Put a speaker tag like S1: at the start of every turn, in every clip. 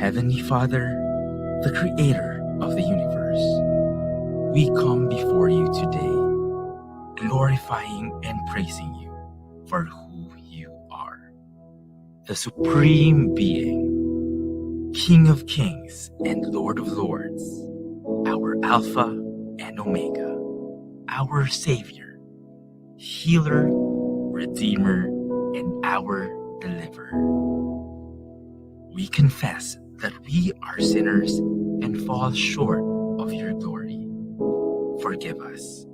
S1: Heavenly Father, the Creator of the universe, we come before you today, glorifying and praising you for who you are, the Supreme Being, King of Kings and Lord of Lords, our Alpha and Omega, our Savior, healer, redeemer, and our deliverer. We confess that we are sinners and fall short of your glory. Forgive us.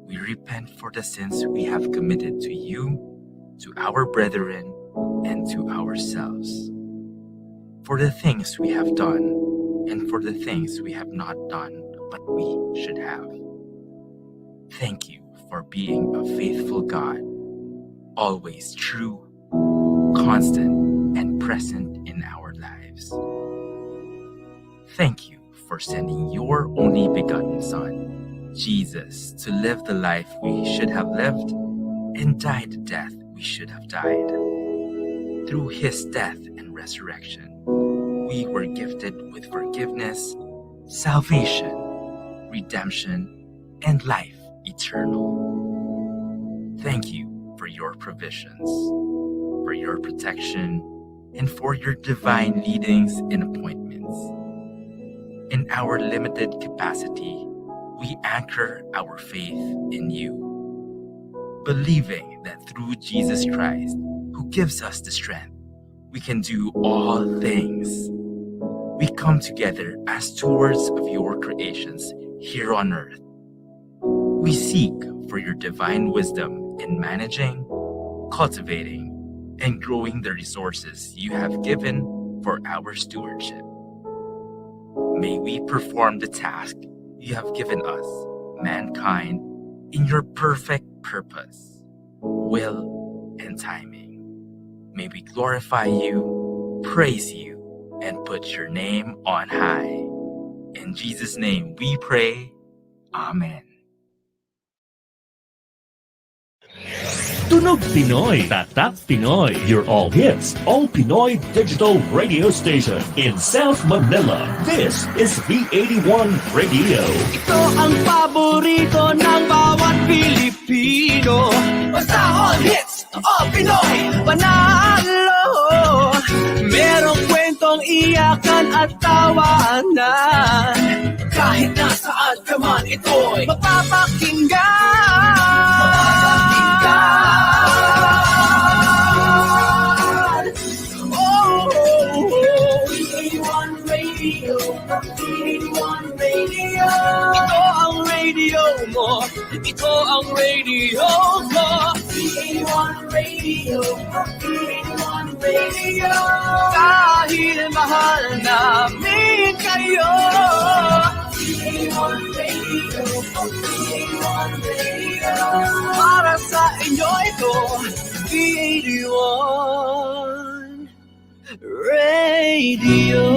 S1: We repent for the sins we have committed to you, to our brethren, and to ourselves. For the things we have done, and for the things we have not done, but we should have. Thank you for being a faithful God, always true, constant, and present in our lives. Thank you for sending your only begotten Son, Jesus, to live the life we should have lived and die the death we should have died. Through his death and resurrection, we were gifted with forgiveness, salvation, redemption, and life eternal. Thank you for your provisions, for your protection, and for your divine leadings and appointments. In our limited capacity, we anchor our faith in you, believing that through Jesus Christ, who gives us the strength, we can do all things. We come together as stewards of your creations here on earth. We seek for your divine wisdom in managing, cultivating, and growing the resources you have given for our stewardship. May we perform the task you have given us, mankind, in your perfect purpose, will, and timing. May we glorify you, praise you, and put your name on high. In Jesus' name we pray. Amen.
S2: Tunog Pinoy, Tatak Pinoy, your all hits, all Pinoy digital radio station in South Manila. This is V81 Radio.
S3: Ito ang paborito ng bawat Pilipino. Basta all hits, all Pinoy, panalo. Merong kwentong iyakan at tawanan. Kahit nasaan ka man, ito'y mapapakinggan. Ito ang radio mo. Ito ang radio mo. V81 Radio. V81 Radio. Dahil mahal namin kayo. V81 Radio. V81 Radio. Para sa inyo ito. V81 Radio.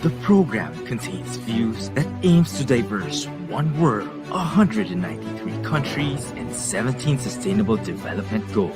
S1: The program contains views that aims to diverse one world, 193 countries, and 17 sustainable development goals,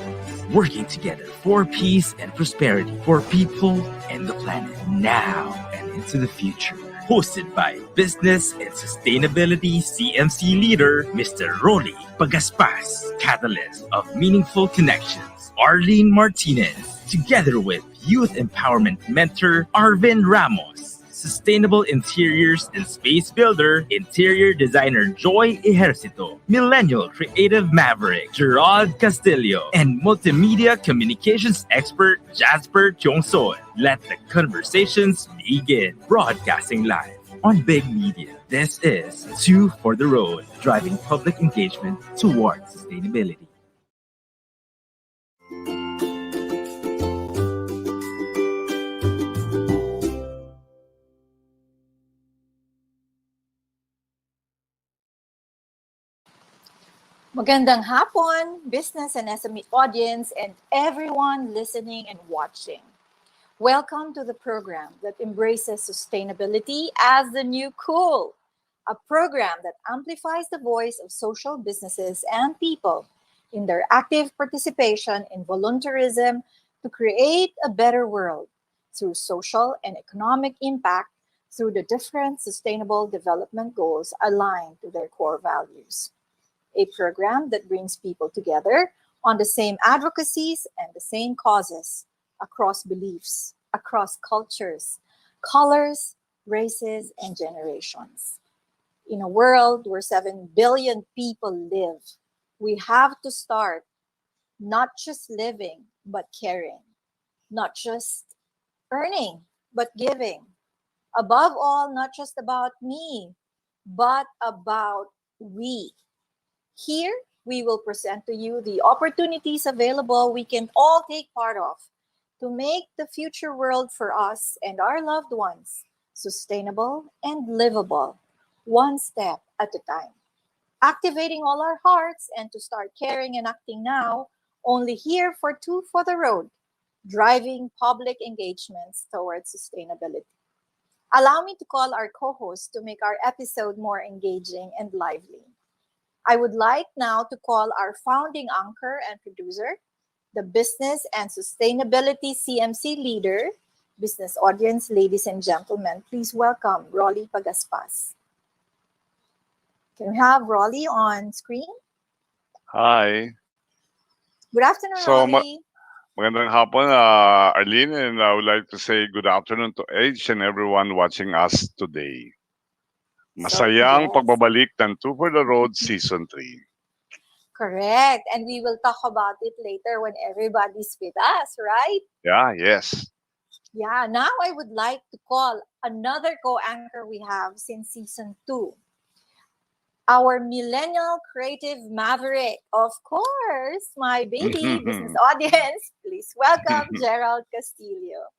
S1: working together for peace and prosperity for people and the planet now and into the future. Hosted by Business and Sustainability CMC leader, Mr. Rolly Pagaspas, catalyst of meaningful connections, Arlene Martinez, together with Youth Empowerment Mentor, Arvin Ramos, Sustainable Interiors and Space Builder, Interior Designer Joy Ejercito, Millennial Creative Maverick, Gerald Castillo, and Multimedia Communications Expert Jasper Chongsoy. Let the conversations begin. Broadcasting live on Big Media. This is Two for the Road, driving public engagement towards sustainability.
S4: Magandang hapon, business and SME audience, and everyone listening and watching. Welcome to the program that embraces sustainability as the new cool, a program that amplifies the voice of social businesses and people in their active participation in volunteerism to create a better world through social and economic impact through the different sustainable development goals aligned to their core values. A program that brings people together on the same advocacies and the same causes across beliefs, across cultures, colors, races, and generations. In a world where 7 billion people live, we have to start not just living, but caring, not just earning, but giving. Above all, not just about me, but about we. Here, we will present to you the opportunities available we can all take part of to make the future world for us and our loved ones sustainable and livable, one step at a time. Activating all our hearts and to start caring and acting now, only here for Two for the Road, driving public engagements towards sustainability. Allow me to call our co-host to make our episode more engaging and lively. I would like now to call our founding anchor and producer, the Business and Sustainability CMC leader, business audience, ladies and gentlemen, please welcome Rolly Pagaspas. Can we have Rolly on screen?
S5: Hi.
S4: Good afternoon,
S5: So,
S4: Rolly.
S5: magandang hapon, Arlene, and I would like to say good afternoon to each and everyone watching us today. Masayang
S4: yes.
S5: pagbabalik ng Two for the Road Season 3.
S4: Correct. And we will talk about it later when everybody's with us, right?
S5: Yeah, yes.
S4: Yeah, now I would like to call another co-anchor we have since season 2. Our millennial creative maverick, of course, my baby business audience. Please welcome Gerald Castillo.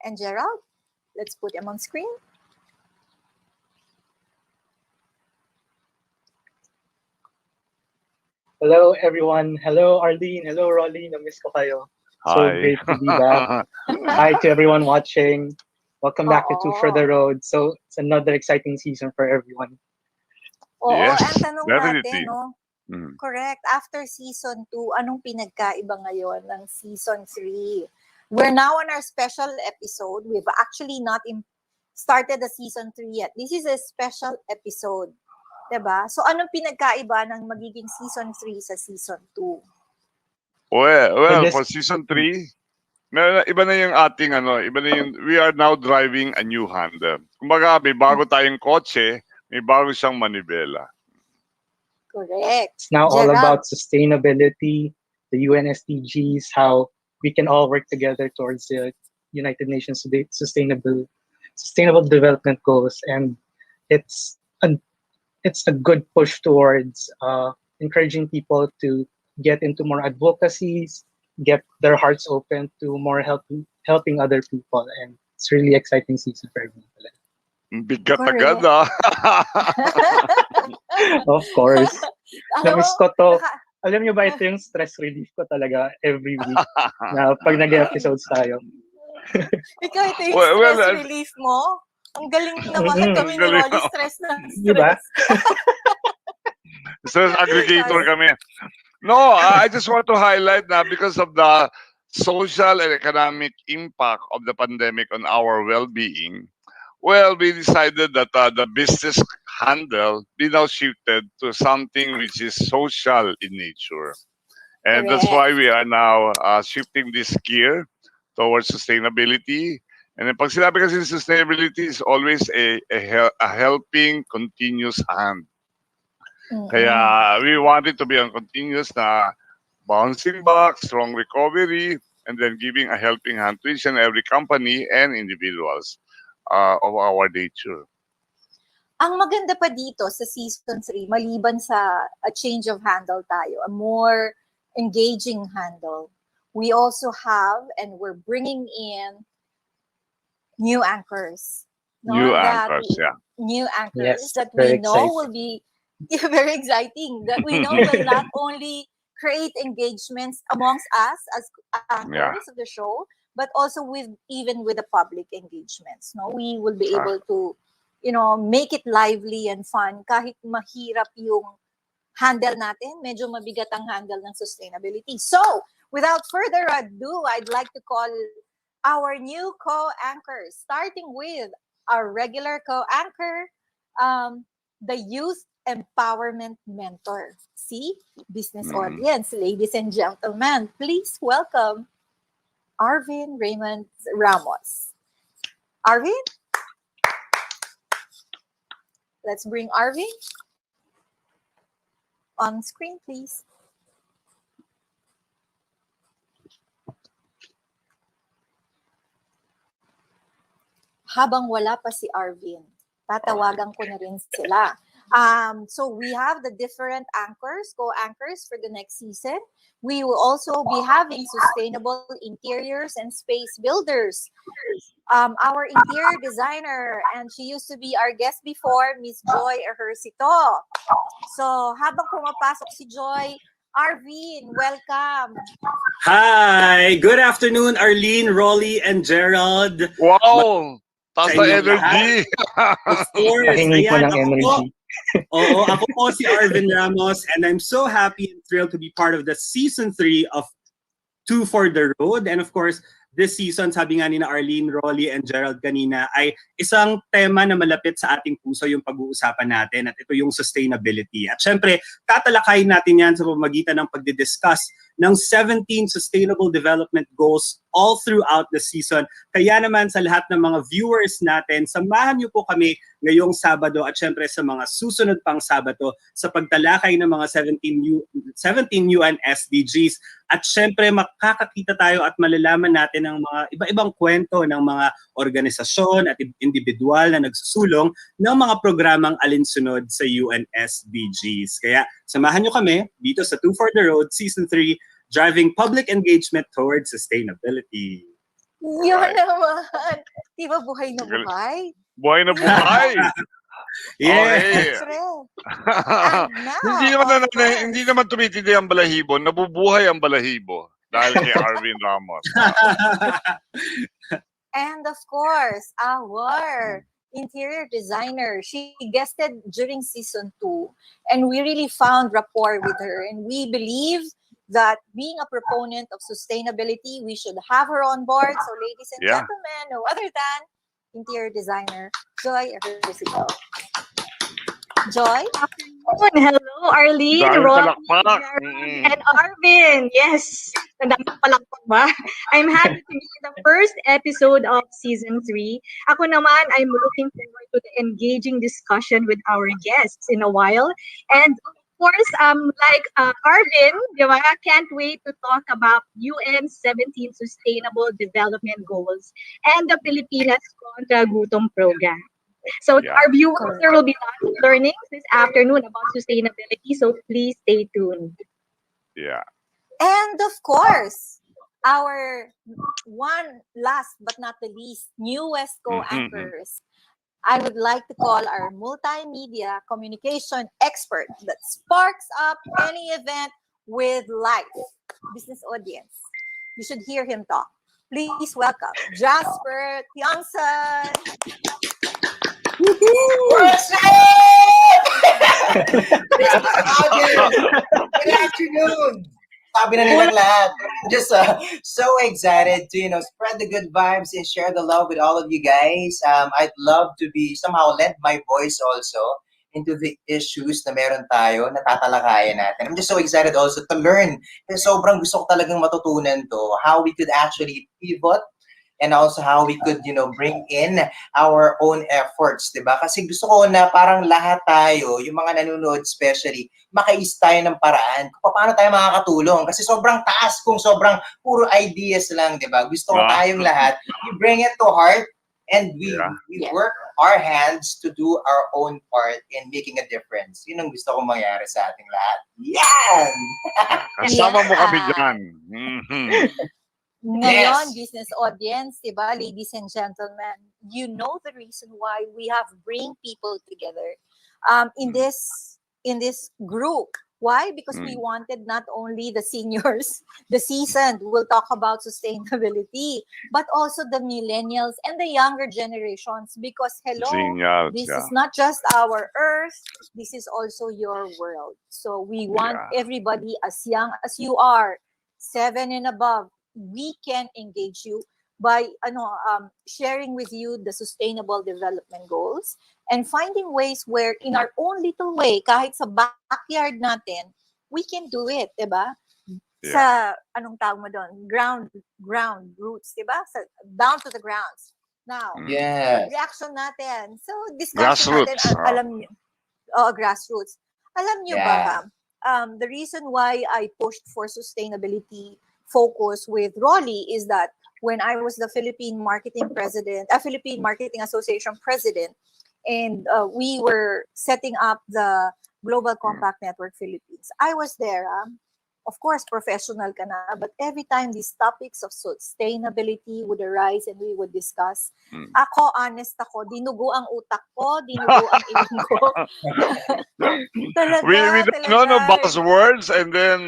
S4: And Gerald, let's put him on screen.
S6: Hello, everyone. Hello, Arlene. Hello, Rolly. Na-miss ko kayo. So
S5: Hi.
S6: great to be back. Hi to everyone watching. Welcome back to Two for the Road. So it's another exciting season for everyone.
S4: Oo,
S5: Yes,
S4: ang tanong
S5: definitely.
S4: natin, no? Correct. After season 2, anong pinagkaiba ngayon ng season 3? We're now on our special episode. We've actually not started the season 3 yet. This is a special episode. Diba? So, anong pinagkaiba ng magiging season 3 sa season 2?
S5: Well, for season 3, iba na yung ating we are now driving a new Honda. Kumbaga, may bago tayong kotse, may bago siyang manibela.
S4: Correct.
S6: It's now all about sustainability, the UN SDGs, how we can all work together towards the United Nations Sustainable Development Goals, and it's a good push towards encouraging people to get into more advocacies, get their hearts open to more helping other people, and it's really exciting season for everyone.
S5: Bigat agad, ah.
S6: Of course. Namiss ko to. Alam niyo ba, ito yung stress relief ko talaga every week na pag nag-episodes tayo.
S4: Ikaw, ito yung stress relief mo? Ang galing naman kami ni Rolly, stress na stress.
S6: Diba?
S5: Stress aggregator kami. No, I just want to highlight na because of the social and economic impact of the pandemic on our well-being, well, we decided that the business handle be now shifted to something which is social in nature. And that's why we are now shifting this gear towards sustainability. And then pag sinabi kasi sustainability is always a helping continuous hand. Kaya we want it to be a continuous na bouncing back, strong recovery, and then giving a helping hand to each and every company and individuals of our nature.
S4: Ang maganda pa dito sa season 3, maliban sa a change of handle tayo, a more engaging handle, we also have and we're bringing in new anchors.
S5: New anchors,
S4: New anchors
S6: yes,
S4: that we know
S6: exciting.
S4: will be very exciting, that we know will not only create engagements amongst us as anchors of the show, but also even with the public engagements. No, we will be able to, make it lively and fun kahit mahirap yung handle natin. Medyo mabigat ang handle ng sustainability. So, without further ado, I'd like to call our new co-anchors, starting with our regular co-anchor, the youth empowerment mentor. See, business
S5: Mhm.
S4: audience, ladies and gentlemen, please welcome Arvin Raymond Ramos. Arvin, let's bring Arvin on screen, please. Habang wala pa si Arvin, tatawagan ko na rin sila. So we have the different anchors, co-anchors for the next season. We will also be having sustainable interiors and space builders. Our interior designer, and she used to be our guest before, Miss Joy Ejercito. So habang pumapasok si Joy, Arvin, welcome.
S7: Hi! Good afternoon, Arlene, Rolly, and Gerald.
S5: Wow! Taas
S7: Sa
S5: na
S7: inyong
S5: energy.
S7: Of course,
S6: Pahingi po
S7: ayan,
S6: ng
S7: ako po.
S6: energy.
S7: Oo, ako po si Arvin Ramos, and I'm so happy and thrilled to be part of the season 3 of Two for the Road. And of course, this season, sabi nga ni na Arlene, Rolly, and Gerald kanina, ay isang tema na malapit sa ating puso yung pag-uusapan natin, at ito yung sustainability. At syempre, tatalakayin natin yan sa pamamagitan ng pagdidiscuss ng 17 Sustainable Development Goals all throughout the season. Kaya naman sa lahat ng mga viewers natin, samahan niyo po kami ngayong Sabado at syempre sa mga susunod pang Sabado sa pagtalakay ng mga 17 UN SDGs. At syempre makakakita tayo at malalaman natin ng mga iba-ibang kwento ng mga organisasyon at individual na nagsusulong ng mga programang alinsunod sa UN SDGs. Kaya samahan nyo kami dito sa Two for the Road Season 3, Driving Public Engagement Towards Sustainability.
S4: Yun naman. Di ba buhay na buhay?
S5: Buhay na buhay.
S7: Yeah.
S5: Okay.
S4: And now,
S5: Hindi naman tumitindi ang balahibo, nabubuhay ang balahibo dahil kay Arvin Ramos.
S4: And of course, our interior designer, she guested during season 2, and we really found rapport with her, and we believe that being a proponent of sustainability, we should have her on board. So ladies and gentlemen, no other than interior designer Joy Ejercito. Joy?
S8: Hello, Arlene,
S5: Dahil
S8: Ron,
S5: palakpak.
S8: Gerald, and Arvin. Yes, nandang palakpak ba? I'm happy to be in the first episode of season 3. Ako naman, I'm looking forward to the engaging discussion with our guests in a while. And of course, like Arvin, di ba, can't wait to talk about UN 17 Sustainable Development Goals and the Pilipinas Kontra Gutom Program. So our viewers, there will be lots of learnings this afternoon about sustainability. So please stay tuned.
S5: Yeah.
S4: And of course, our one last but not the least, newest co-anchors. I would like to call our multimedia communication expert that sparks up any event with life. Business audience. You should hear him talk. Please welcome Jasper Tiongson.
S9: Good afternoon. Sabi na nilang lahat. Just so excited to, spread the good vibes and share the love with all of you guys. I'd love to be somehow lend my voice also into the issues na meron tayo, na tatalakayan natin. I'm just so excited also to learn. Kasi sobrang gusto ko talagang matutunan to, how we could actually pivot and also how we could, bring in our own efforts, diba? Kasi gusto ko na parang lahat tayo, yung mga nanonood especially, makaisip tayo ng paraan kung paano tayo makakatulong. Kasi sobrang taas kung sobrang puro ideas lang, diba? Gusto ko tayong lahat, we bring it to heart and we work our hands to do our own part in making a difference. Yun ang gusto kong mangyari sa ating lahat. Yan!
S5: Kasama mo kami dyan.
S4: Ngayon, business audience, diba, ladies and gentlemen, you know the reason why we have bring people together in this group. Why? Because we wanted not only the seniors, the seasoned will talk about sustainability, but also the millennials and the younger generations. Because this is not just our earth, this is also your world. So we want everybody as young as you are, 7 and above, we can engage you by sharing with you the sustainable development goals and finding ways where in our own little way, kahit sa backyard natin, we can do it, diba?
S5: Yeah.
S4: Sa, anong tawag mo doon? Ground roots, diba? Down to the grounds. Now,
S9: Yes.
S4: reaction natin. So, discussion
S5: Grassroots.
S4: natin, alam niyo, grassroots. Alam niyo
S9: Yeah.
S4: ba, the reason why I pushed for sustainability focus with Rolly is that when I was the Philippine Marketing Association president, and we were setting up the Global Compact Network Philippines, I was there. Of course, professional ka na, but every time these topics of sustainability would arise and we would discuss, ako, honest ako, dinugo ang utak ko, dinugo ang ilong ko. Talaga,
S5: We don't know
S4: talaga.
S5: buzzwords and then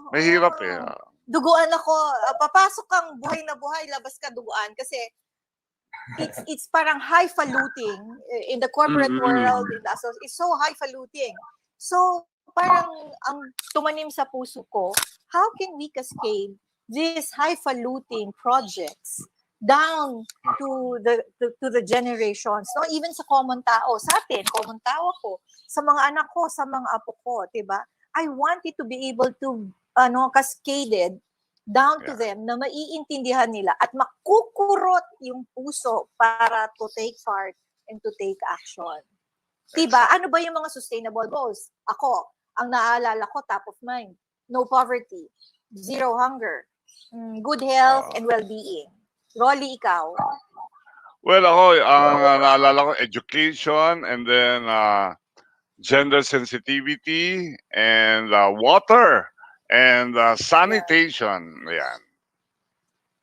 S5: mahirap eh.
S4: Duguan ako. Papasok kang buhay na buhay, labas ka duguan. Kasi it's parang highfalutin in the corporate world. It's so highfalutin. So, parang ang tumanim sa puso ko, how can we cascade these highfalutin projects down to the generations, no? Even sa common tao, sa atin, common tao ko, sa mga anak ko, sa mga apo ko, diba? I want it to be able to cascaded down to them na maiintindihan nila at makukurot yung puso para to take part and to take action. Diba? Ano ba yung mga sustainable goals? Ako, ang naaalala ko, top of mind, no poverty, zero hunger, good health and well-being. Rolly, ikaw?
S5: Well, ako, ang naalala ko, education and then gender sensitivity and water and sanitation. Yan.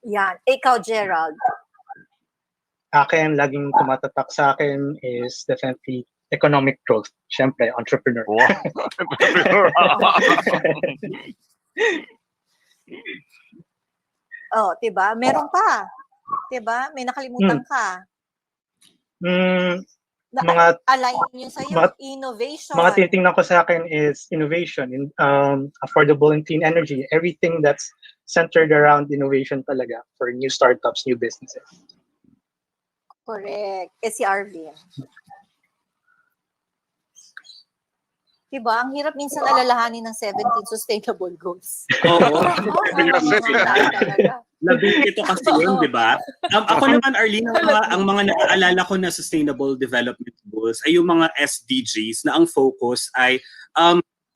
S4: Yan. Ikaw, Gerald?
S6: Akin, laging tumatatak sa akin is definitely economic growth. Siyempre, entrepreneur.
S5: Wow.
S4: Diba? Meron pa. Diba? May nakalimutan ka. Align yun sa'yo. Innovation.
S6: Mga tinitingnan ko sa akin is innovation, affordable and clean energy, everything that's centered around innovation talaga for new startups, new businesses.
S4: Correct. Si Arvin. Diba? Ang hirap minsan alalahanin ng 17 sustainable goals.
S7: Oo. Labing ito kasi yun, di ba? Ako naman, Arlene, ang mga naaalala ko na sustainable development goals ay yung mga SDGs na ang focus ay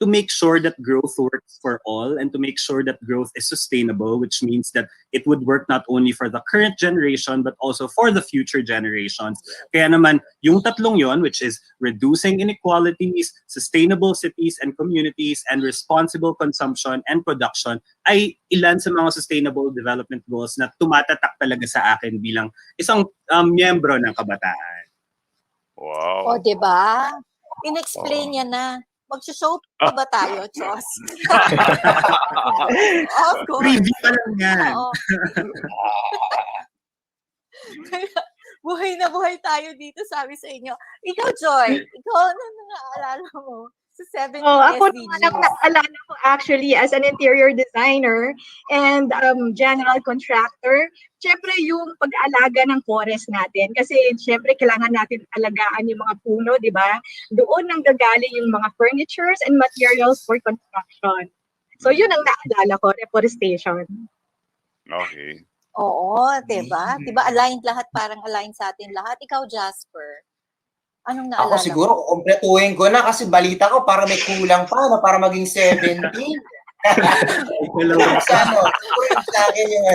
S7: to make sure that growth works for all and to make sure that growth is sustainable, which means that it would work not only for the current generation but also for the future generations. Kaya naman, yung tatlong yon, which is reducing inequalities, sustainable cities and communities, and responsible consumption and production, ay ilan sa mga sustainable development goals na tumatatak talaga sa akin bilang isang miyembro ng kabataan.
S5: Wow.
S4: O, diba? In-explain niya na. Mag-show pa ba tayo, Chos? Of course.
S7: Preview pa lang yan.
S4: Buhay na buhay tayo dito, sabi sa inyo. Ikaw, Joy, ikaw na naalala mo sa 17
S8: ako
S4: SDGs.
S8: naman ang naalala ko actually as an interior designer and general contractor. Siyempre yung pag-aalaga ng forest natin kasi siyempre kailangan natin alagaan yung mga puno, di ba? Doon nang gagaling yung mga furnitures and materials for construction. So yun ang naalala ko, reforestation.
S5: Okay.
S4: Oo, diba? Diba aligned lahat, parang aligned sa atin lahat. Ikaw, Jasper, anong naalala
S9: Ako siguro, kumpletuhin ko na kasi balita ko para may kulang pa, no, para maging 17. Sa akin yung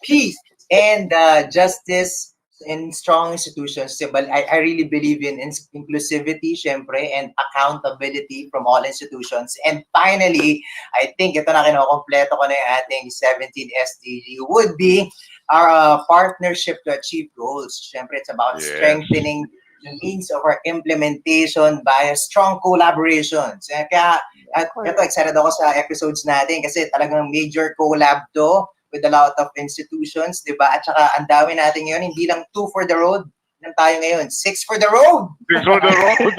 S9: peace and justice in strong institutions. I really believe in inclusivity, syempre, and accountability from all institutions. And finally, I think ito na kinokompleto ko na yung ating 17 SDG would be our partnership to achieve goals. Syempre, it's about strengthening the means of our implementation by strong collaborations. Kaya, ito, excited ako sa episodes natin kasi talagang major collab to with a lot of institutions, di ba? At saka ang dami natin ngayon, hindi lang 2 for the road lang tayo ngayon, 6 for the road!
S5: 6 for the road!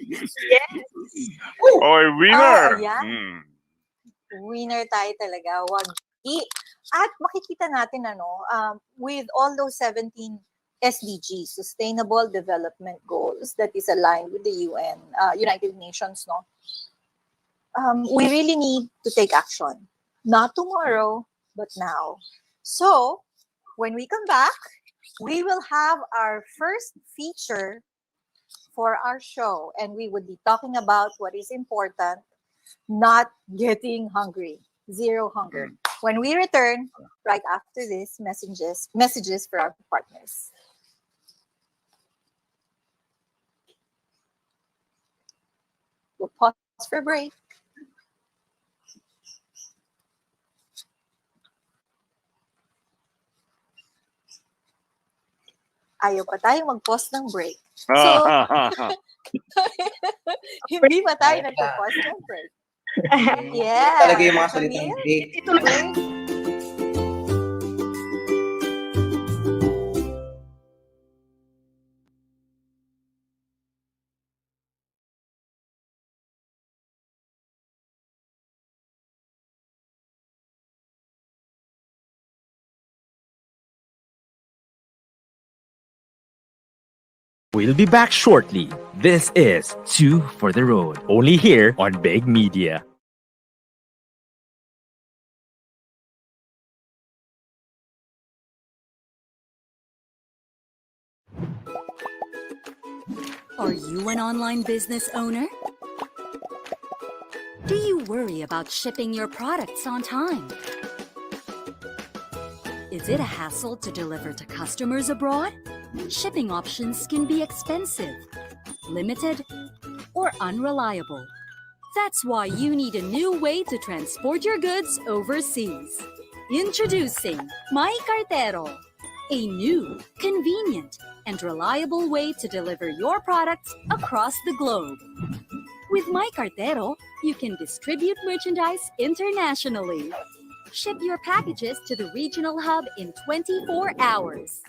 S8: Yes!
S5: Oh, winner!
S4: Yeah. Winner tayo talaga. At makikita natin, with all those 17 SDGs, Sustainable Development Goals, that is aligned with the UN, United Nations, no? We really need to take action. Not tomorrow, but now. So, when we come back, we will have our first feature for our show, and we would be talking about what is important, not getting hungry, zero hunger. When we return, right after this, messages for our partners. We'll pause for a break. Ayaw pa tayo mag-pause ng break. So, hindi pa tayo nagpo-pause ng break. Yeah.
S9: Talaga yung mga salitang break.
S8: Ito na.
S1: We'll be back shortly. This is Two for the Road, only here on Big Media.
S10: Are you an online business owner? Do you worry about shipping your products on time? Is it a hassle to deliver to customers abroad? Shipping options can be expensive, limited, or unreliable. That's why you need a new way to transport your goods overseas. Introducing My Cartero, a new, convenient, and reliable way to deliver your products across the globe. With My Cartero, you can distribute merchandise internationally. Ship your packages to the regional hub in 24 hours.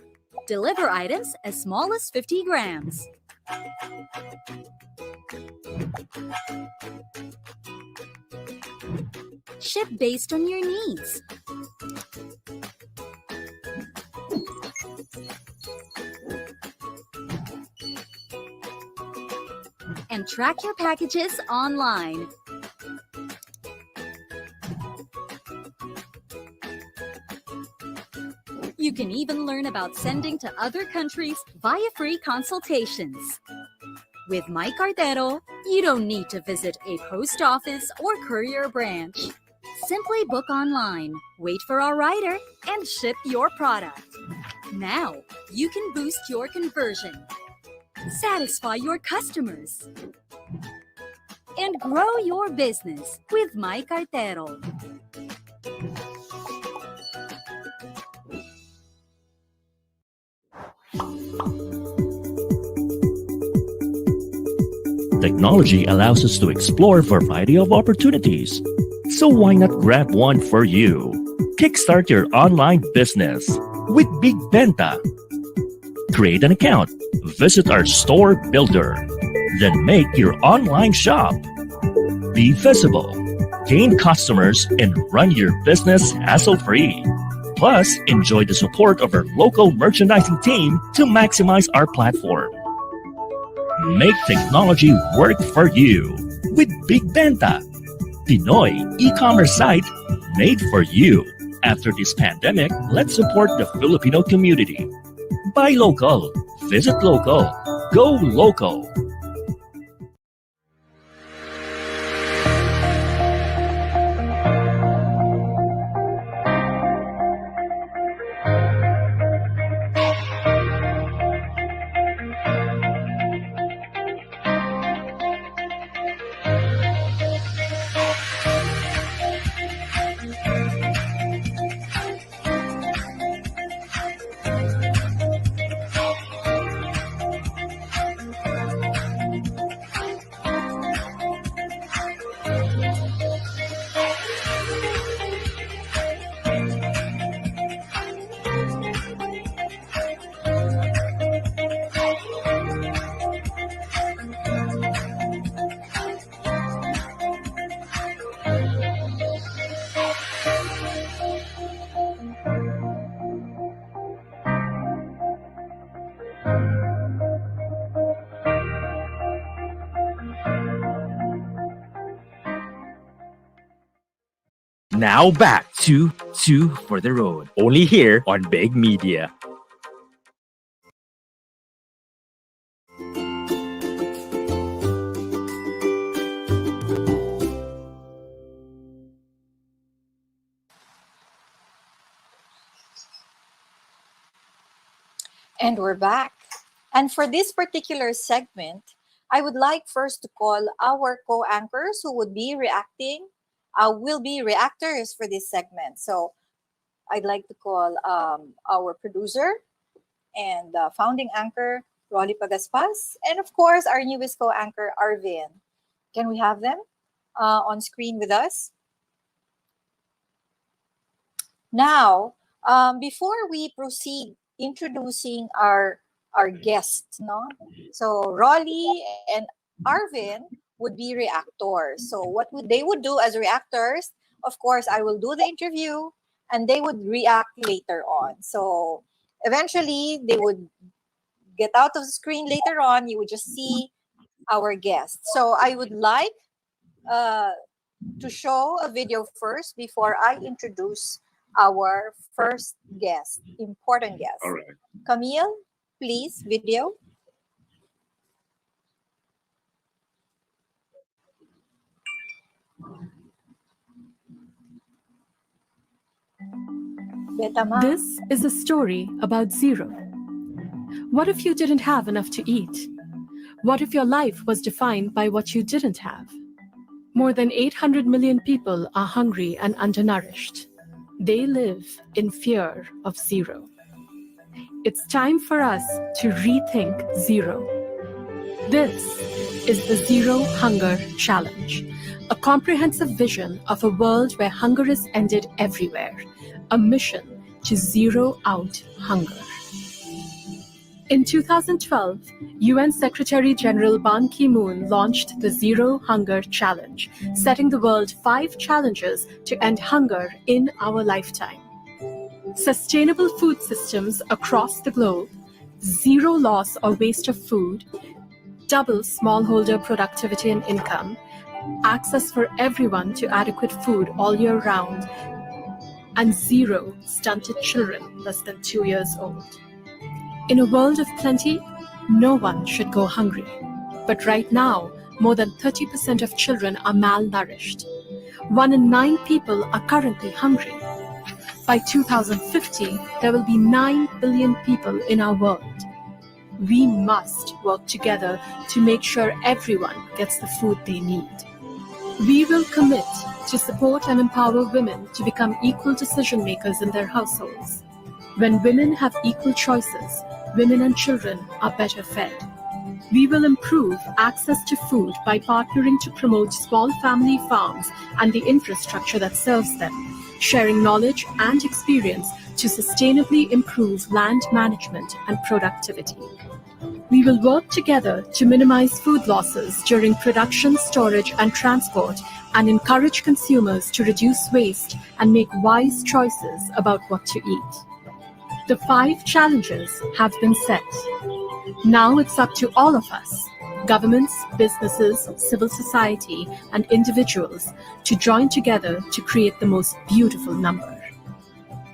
S10: Deliver items as small as 50 grams. Ship based on your needs. And track your packages online. You can even learn about sending to other countries via free consultations. With My Cartero, you don't need to visit a post office or courier branch. Simply book online, wait for our rider, and ship your product. Now, you can boost your conversion, satisfy your customers, and grow your business with My Cartero.
S2: Technology allows us to explore a variety of opportunities. So why not grab one for you? Kickstart your online business with Big Benta. Create an account, visit our store builder, then make your online shop. Be visible, gain customers, and run your business hassle-free. Plus, enjoy the support of our local merchandising team to maximize our platform. Make technology work for you with Big Benta, Pinoy e-commerce site made for you. After this pandemic, let's support the Filipino community. Buy local, visit local, go local.
S1: Now back to Two for the Road, only here on Big Media.
S4: And we're back. And for this particular segment, I would like first to call our co-anchors who would be reacting, will be reactors for this segment. So I'd like to call our producer and founding anchor, Rolly Pagaspas, and of course, our newest co-anchor, Arvin. Can we have them on screen with us? Now, before we proceed introducing our guests, no? So Rolly and Arvin would be reactors. So what they would do as reactors, of course, I will do the interview and they would react later on. So eventually they would get out of the screen later on. You would just see our guests. So I would like to show a video first before I introduce our first guest, important guest.
S5: All right.
S4: Camille, please, video. Betama.
S11: This is a story about zero. What if you didn't have enough to eat? What if your life was defined by what you didn't have? More than 800 million people are hungry and undernourished. They live in fear of zero. It's time for us to rethink zero. This is the Zero Hunger Challenge, a comprehensive vision of a world where hunger is ended everywhere, a mission to zero out hunger. In 2012, UN Secretary-General Ban Ki-moon launched the Zero Hunger Challenge, setting the world 5 challenges to end hunger in our lifetime. Sustainable food systems across the globe, zero loss or waste of food, double smallholder productivity and income, access for everyone to adequate food all year round, and zero stunted children less than 2 years old. In a world of plenty, no one should go hungry. But right now, more than 30% of children are malnourished. 1 in 9 people are currently hungry. By 2050, there will be 9 billion people in our world. We must work together to make sure everyone gets the food they need. We will commit to support and empower women to become equal decision makers in their households. When women have equal choices, women and children are better fed. We will improve access to food by partnering to promote small family farms and the infrastructure that serves them, sharing knowledge and experience to sustainably improve land management and productivity. We will work together to minimize food losses during production, storage, and transport, and encourage consumers to reduce waste and make wise choices about what to eat. The 5 challenges have been set. Now it's up to all of us, governments, businesses, civil society, and individuals, to join together to create the most beautiful number.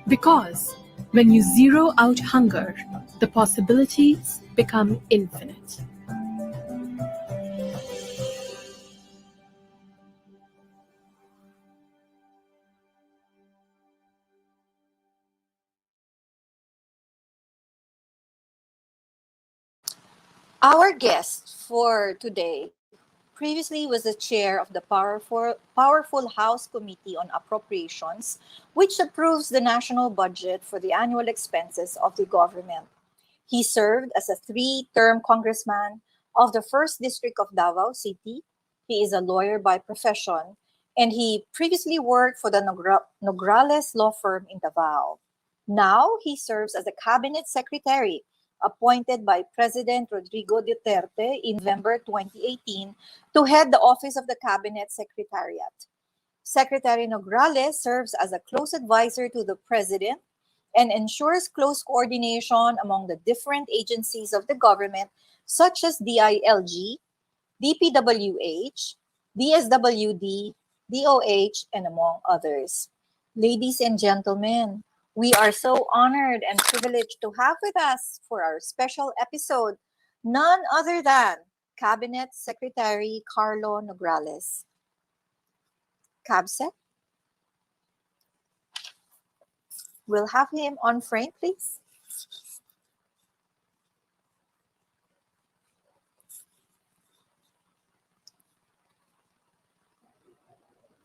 S11: Because when you zero out hunger, the possibilities become infinite.
S4: Our guest for today previously was the chair of the powerful House Committee on Appropriations, which approves the national budget for the annual expenses of the government. He served as a 3-term congressman of the 1st District of Davao City. He is a lawyer by profession, and he previously worked for the Nograles law firm in Davao. Now he serves as a cabinet secretary appointed by President Rodrigo Duterte in November 2018 to head the Office of the Cabinet Secretariat. Secretary Nograles serves as a close advisor to the President and ensures close coordination among the different agencies of the government, such as DILG, DPWH, DSWD, DOH, and among others. Ladies and gentlemen, we are so honored and privileged to have with us for our special episode none other than Cabinet Secretary Karlo Nograles. Cabsec, we'll have him on frame, please.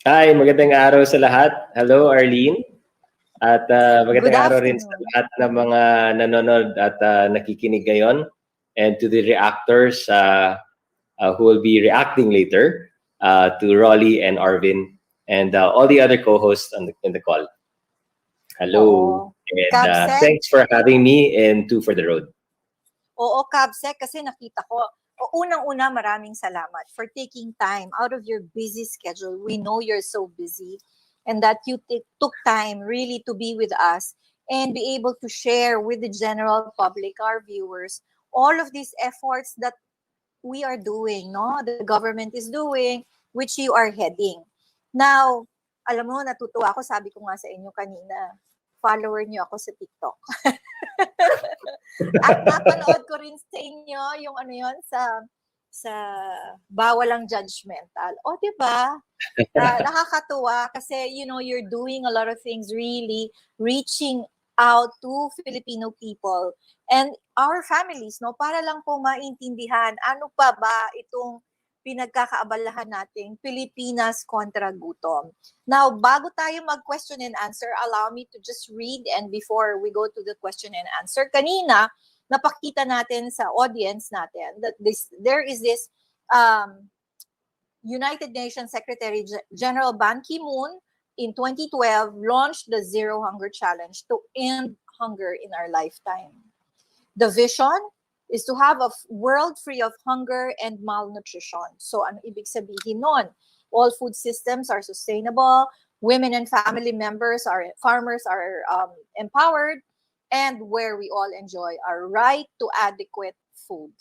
S12: Hi, magandang araw sa lahat. Hello, Arlene. At magandang araw rin sa lahat ng mga nanonood at nakikinig ngayon. And to the reactors who will be reacting later, to Rolly and Arvin, and all the other co-hosts in the call. Hello. And thanks for having me in Two for the Road.
S4: Oo, Cabsec, kasi nakita ko, unang-una, maraming salamat for taking time out of your busy schedule. We know you're so busy and that you took time really to be with us and be able to share with the general public, our viewers, all of these efforts that we are doing, no? The government is doing, which you are heading. Now, alam mo, natutuwa ako, sabi ko nga sa inyo kanina, follower niyo ako sa TikTok. At napanood ko rin sa inyo yung ano yun, sa bawal ang judgmental. O, diba? Nakakatuwa kasi, you know, you're doing a lot of things really reaching out to Filipino people and our families, no? Para lang po maintindihan, ano pa ba itong pinagkakaabalahan nating Pilipinas kontra gutom. Now, bago tayo mag-question and answer, allow me to just read, and before we go to the question and answer, kanina, napakita natin sa audience natin that there is this United Nations Secretary General Ban Ki-moon in 2012 launched the Zero Hunger Challenge to end hunger in our lifetime. The vision is to have a world free of hunger and malnutrition. So, ano ibig sabihin nun? All food systems are sustainable, women and family members farmers are empowered, and where we all enjoy our right to adequate food.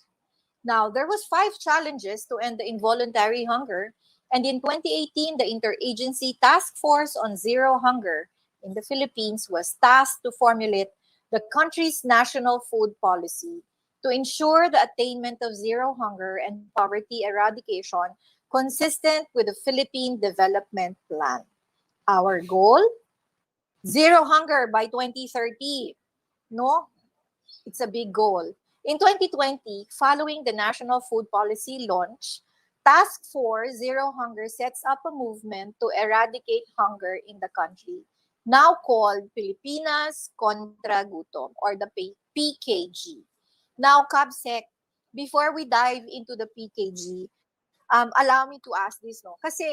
S4: Now, there was 5 challenges to end the involuntary hunger, and in 2018, the Interagency Task Force on Zero Hunger in the Philippines was tasked to formulate the country's national food policy to ensure the attainment of zero hunger and poverty eradication consistent with the Philippine Development Plan. Our goal? Zero hunger by 2030. No? It's a big goal. In 2020, following the National Food Policy launch, Task Force Zero Hunger sets up a movement to eradicate hunger in the country, now called Pilipinas Contra Gutom, or the PKG. Now, Cabsec, before we dive into the PKG, allow me to ask this, no? Kasi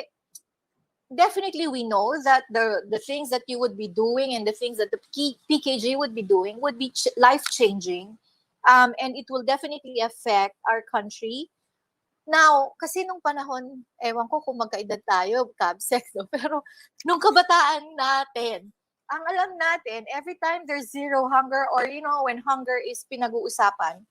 S4: definitely we know that the things that you would be doing and the things that the PKG would be doing would be life-changing, and it will definitely affect our country. Now, kasi nung panahon, ewan ko kung magkaedad tayo, Cabsec, no? Pero nung kabataan natin, ang alam natin, every time there's zero hunger or, you know, when hunger is pinag-uusapan,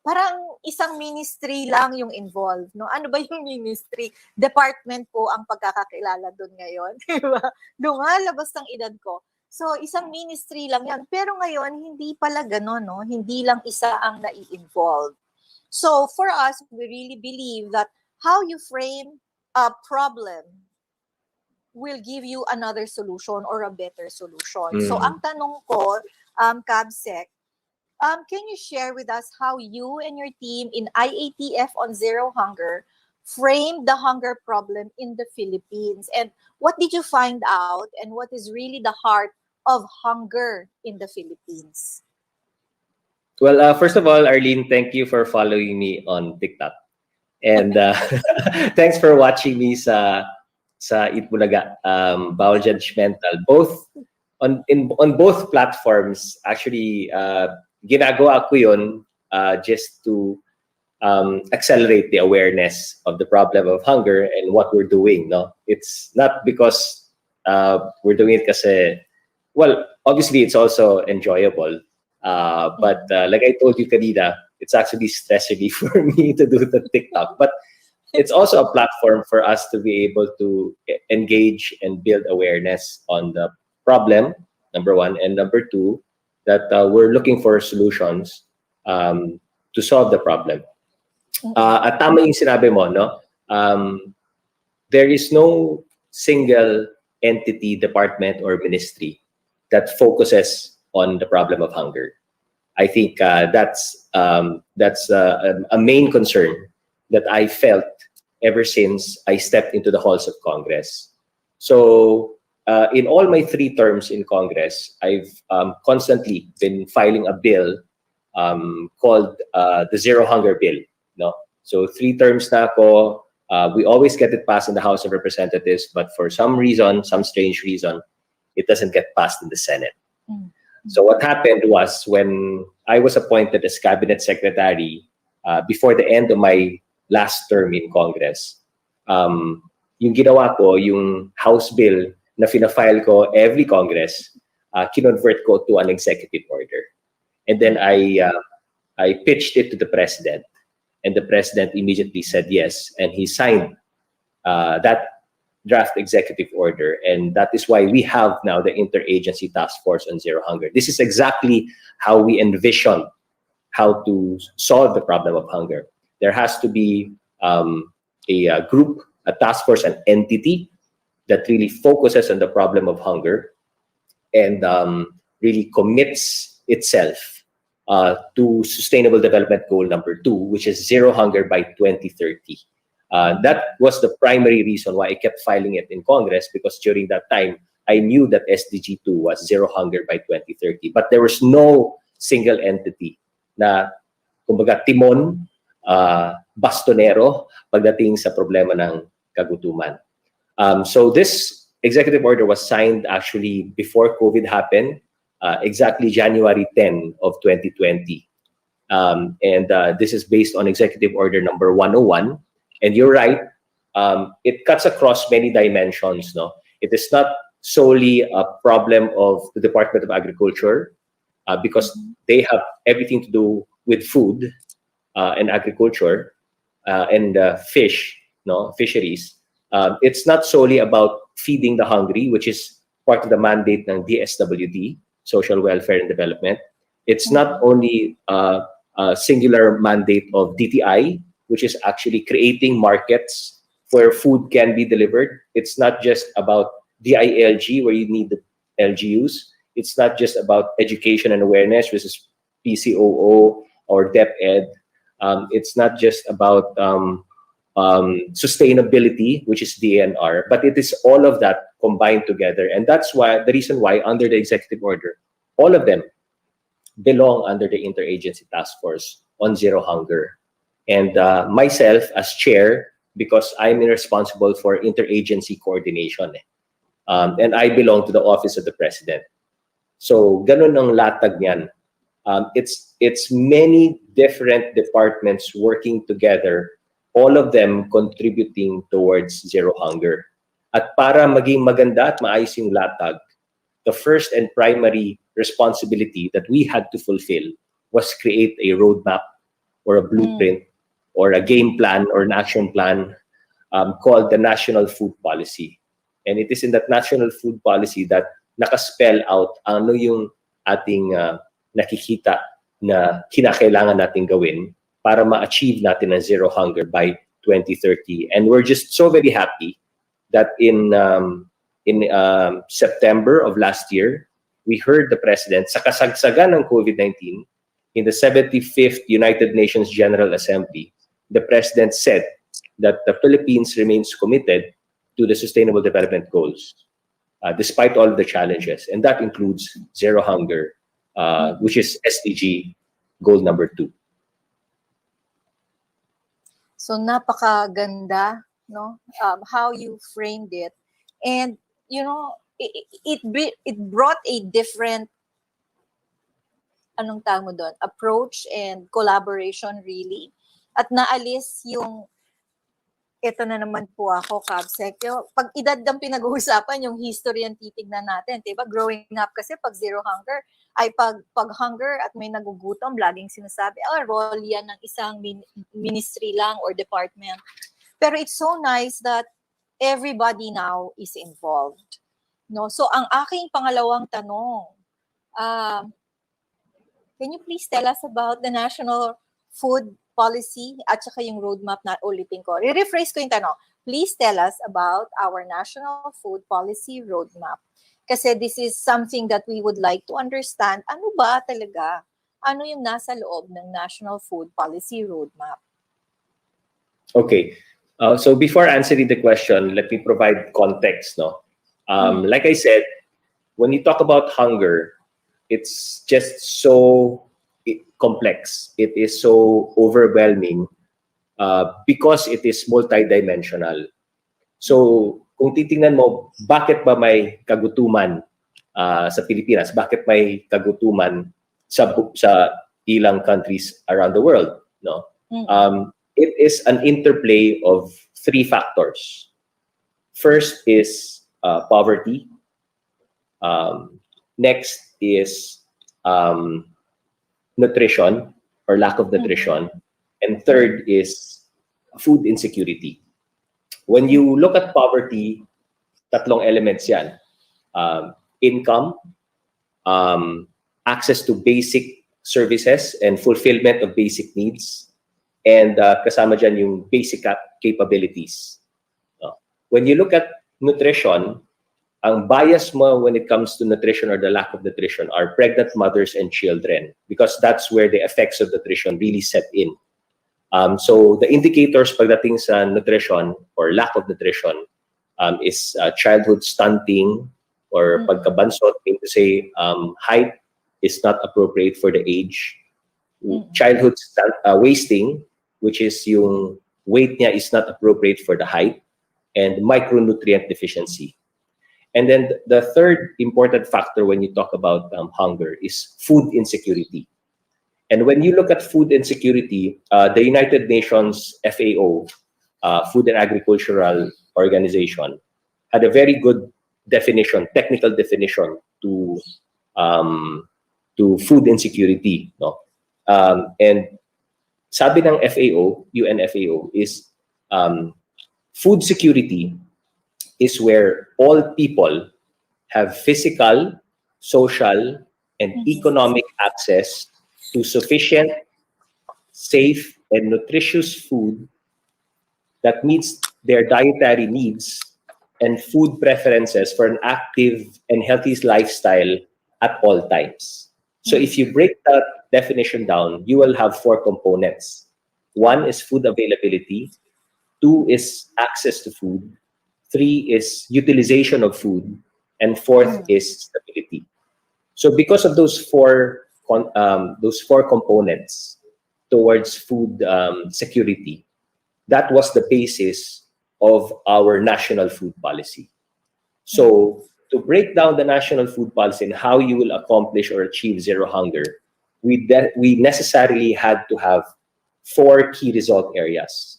S4: parang isang ministry lang yung involved, no? Ano ba yung ministry? Department po ang pagkakakilala doon ngayon, di ba? Lumalabas ng edad ko. So, isang ministry lang yan. Pero ngayon, hindi pala gano'n, no? Hindi lang isa ang nai-involve. So, for us, we really believe that how you frame a problem will give you another solution or a better solution. So, ang tanong ko, Cabsec, can you share with us how you and your team in IATF on Zero Hunger framed the hunger problem in the Philippines? And what did you find out? And what is really the heart of hunger in the Philippines?
S12: Well, first of all, Arlene, thank you for following me on TikTok. And thanks for watching me sa Itbulaga, Bawal Judgmental. Both on both platforms, actually, ginagawa ko yun just to accelerate the awareness of the problem of hunger and what we're doing. No, it's not because we're doing it kasi, well, obviously it's also enjoyable. But like I told you kanina, it's actually stress relief for me to do the TikTok. But it's also a platform for us to be able to engage and build awareness on the problem, number one, and number two, that we're looking for solutions to solve the problem. At tama yung sinabi mo, no? There is no single entity, department, or ministry that focuses on the problem of hunger. I think that's a main concern that I felt ever since I stepped into the halls of Congress. So in all my 3 terms in Congress, I've constantly been filing a bill called the Zero Hunger Bill. No, so 3 terms na ako. We always get it passed in the House of Representatives, but for some reason, some strange reason, it doesn't get passed in the Senate. So what happened was when I was appointed as cabinet secretary before the end of my last term in Congress, yung ginawa ko, yung House bill na fina-file ko every Congress, kinonvert ko to an executive order. And then I pitched it to the president. And the president immediately said yes, and he signed that draft executive order. And that is why we have now the Interagency Task Force on Zero Hunger. This is exactly how we envision how to solve the problem of hunger. There has to be a group, a task force, an entity that really focuses on the problem of hunger and really commits itself to Sustainable Development Goal number 2, which is zero hunger by 2030. That was the primary reason why I kept filing it in Congress, because during that time, I knew that SDG 2 was zero hunger by 2030. But there was no single entity na, kumbaga, timon, bastonero, pagdating sa problema ng kagutuman. So this executive order was signed actually before COVID happened, exactly January 10 of 2020. And this is based on Executive Order number 101. And you're right, it cuts across many dimensions. No, it is not solely a problem of the Department of Agriculture, because they have everything to do with food and agriculture and fish, no, fisheries. It's not solely about feeding the hungry, which is part of the mandate ng DSWD, Social Welfare and Development. It's not only a singular mandate of DTI, which is actually creating markets where food can be delivered. It's not just about DILG, where you need the LGUs. It's not just about education and awareness, which is PCOO or DepEd. It's not just about sustainability, which is DNR, but it is all of that combined together. And that's why the reason why under the executive order, all of them belong under the Interagency Task Force on Zero Hunger. And myself as chair, because I'm responsible for interagency coordination. And I belong to the Office of the President. So ganun ang latag niyan. It's many different departments working together, all of them contributing towards zero hunger. At para maging maganda at maayos yung latag, the first and primary responsibility that we had to fulfill was create a roadmap or a blueprint or a game plan or an action plan called the National Food Policy. And it is in that National Food Policy that nakaspell out ano yung ating nakikita na kinakailangan natin gawin para ma-achieve natin ang zero hunger by 2030. And we're just so very happy that in September of last year, we heard the President, sa kasagsagan ng COVID-19, in the 75th United Nations General Assembly, the President said that the Philippines remains committed to the Sustainable Development Goals, despite all of the challenges. And that includes zero hunger, which is SDG goal number 2.
S4: So napakaganda, no? How you framed it, and you know, it brought a different anong tawag mo doon, approach and collaboration really. At naalis yung ito na naman po ako, Kabsec. Pag edad ang pinag-uusapan, yung history ang titignan natin. Diba? Growing up kasi pag zero hunger, ay pag hunger at may nagugutom, laging sinasabi, role yan ng isang ministry lang or department. Pero it's so nice that everybody now is involved. No? So ang aking pangalawang tanong, can you please tell us about the National Food Policy at saka yung roadmap na ulitin ko? Re-rephrase ko yung tanong. Please tell us about our National Food Policy roadmap. Kasi this is something that we would like to understand. Ano ba talaga? Ano yung nasa loob ng National Food Policy roadmap?
S12: Okay. So before answering the question, let me provide context. No, like I said, when you talk about hunger, it's just so complex. It is so overwhelming because it is multidimensional. So kung titingnan mo, bakit ba may kagutuman sa Pilipinas? Bakit may kagutuman sa ilang countries around the world? No. It is an interplay of three factors. First is poverty. Next is nutrition or lack of nutrition. And third is food insecurity. When you look at poverty, tatlong elements yan. Income, access to basic services and fulfillment of basic needs, and kasama dyan yung basic capabilities. When you look at nutrition, ang bias mo when it comes to nutrition or the lack of nutrition are pregnant mothers and children, because that's where the effects of nutrition really set in. So the indicators pagdating sa nutrition or lack of nutrition is childhood stunting or pagkabansot, meaning to say height is not appropriate for the age. Childhood wasting, which is yung weight niya is not appropriate for the height, and micronutrient deficiency. And then the third important factor when you talk about hunger is food insecurity. And when you look at food insecurity, the United Nations FAO, Food and Agricultural Organization, had a very good definition, technical definition to food insecurity. No? And sabi ng FAO, UN FAO, is food security is where all people have physical, social, and economic access to sufficient, safe, and nutritious food that meets their dietary needs and food preferences for an active and healthy lifestyle at all times. So if you break that definition down, you will have four components. One is food availability. Two is access to food. Three is utilization of food. And fourth is stability. So because of those four components towards food security, that was the basis of our national food policy. So to break down the national food policy and how you will accomplish or achieve zero hunger, we necessarily had to have four key result areas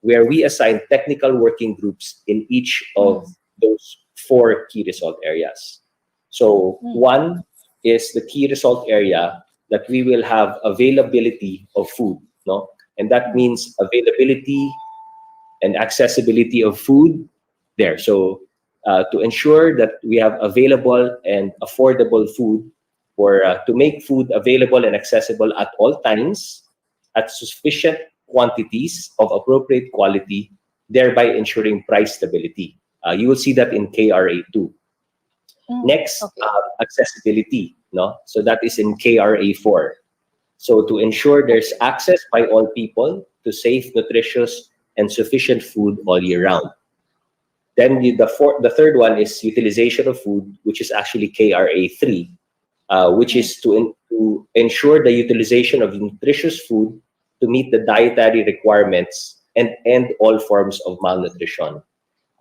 S12: where we assign technical working groups in each of those four key result areas. So one is the key result area that we will have availability of food, no? And that means availability and accessibility of food there. So to ensure that we have available and affordable food, or to make food available and accessible at all times at sufficient quantities of appropriate quality, thereby ensuring price stability. You will see that in KRA 2. Next, accessibility. No? So that is in KRA 4. So to ensure there's access by all people to safe, nutritious, and sufficient food all year round. Then the third one is utilization of food, which is actually KRA 3, which is to ensure the utilization of nutritious food to meet the dietary requirements and end all forms of malnutrition.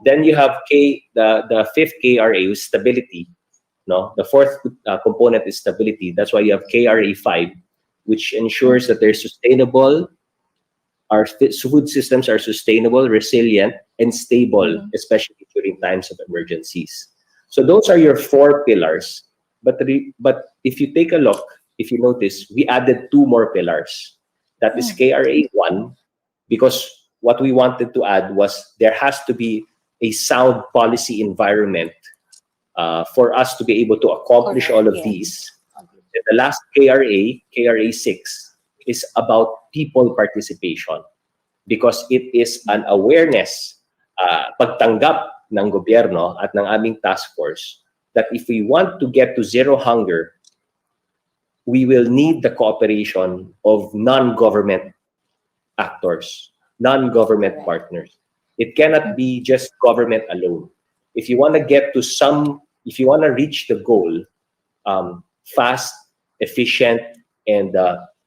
S12: Then you have the fifth KRA is stability. No, the fourth component is stability. That's why you have KRA 5, which ensures that they're sustainable. Our food systems are sustainable, resilient, and stable, especially during times of emergencies. So those are your four pillars. But if you take a look, if you notice, we added two more pillars. That is KRA 1, because what we wanted to add was there has to be a sound policy environment for us to be able to accomplish all of these. And the last KRA 6, is about people participation because it is an awareness, pagtanggap ng gobyerno at ng aming task force that if we want to get to zero hunger, we will need the cooperation of non-government actors, non-government partners. It cannot be just government alone. If you want to get to if you want to reach the goal, fast, efficient, and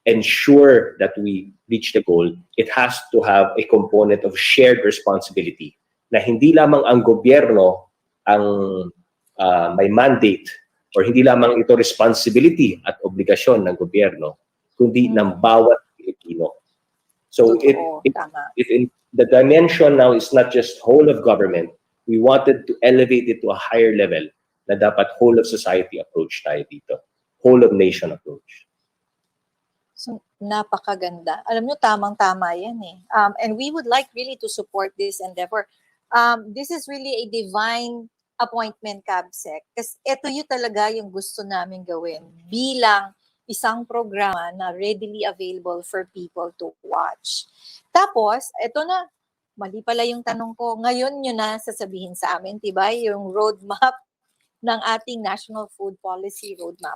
S12: ensure that we reach the goal, it has to have a component of shared responsibility. Na hindi lamang ang gobyerno ang may mandate or hindi lamang ito responsibility at obligasyon ng gobyerno, kundi ng bawat Pilipino. So the dimension now is not just whole of government. We wanted to elevate it to a higher level na dapat whole of society approach tayo dito. Whole of nation approach.
S4: So, napakaganda. Alam nyo, tamang-tama yan eh. And we would like really to support this endeavor. This is really a divine appointment, Kabsec. Kasi ito yung talaga yung gusto namin gawin bilang isang programa na readily available for people to watch. Tapos, ito na, mali pala yung tanong ko. Ngayon nyo na sasabihin sa amin, diba? Yung roadmap ng ating National Food Policy Roadmap.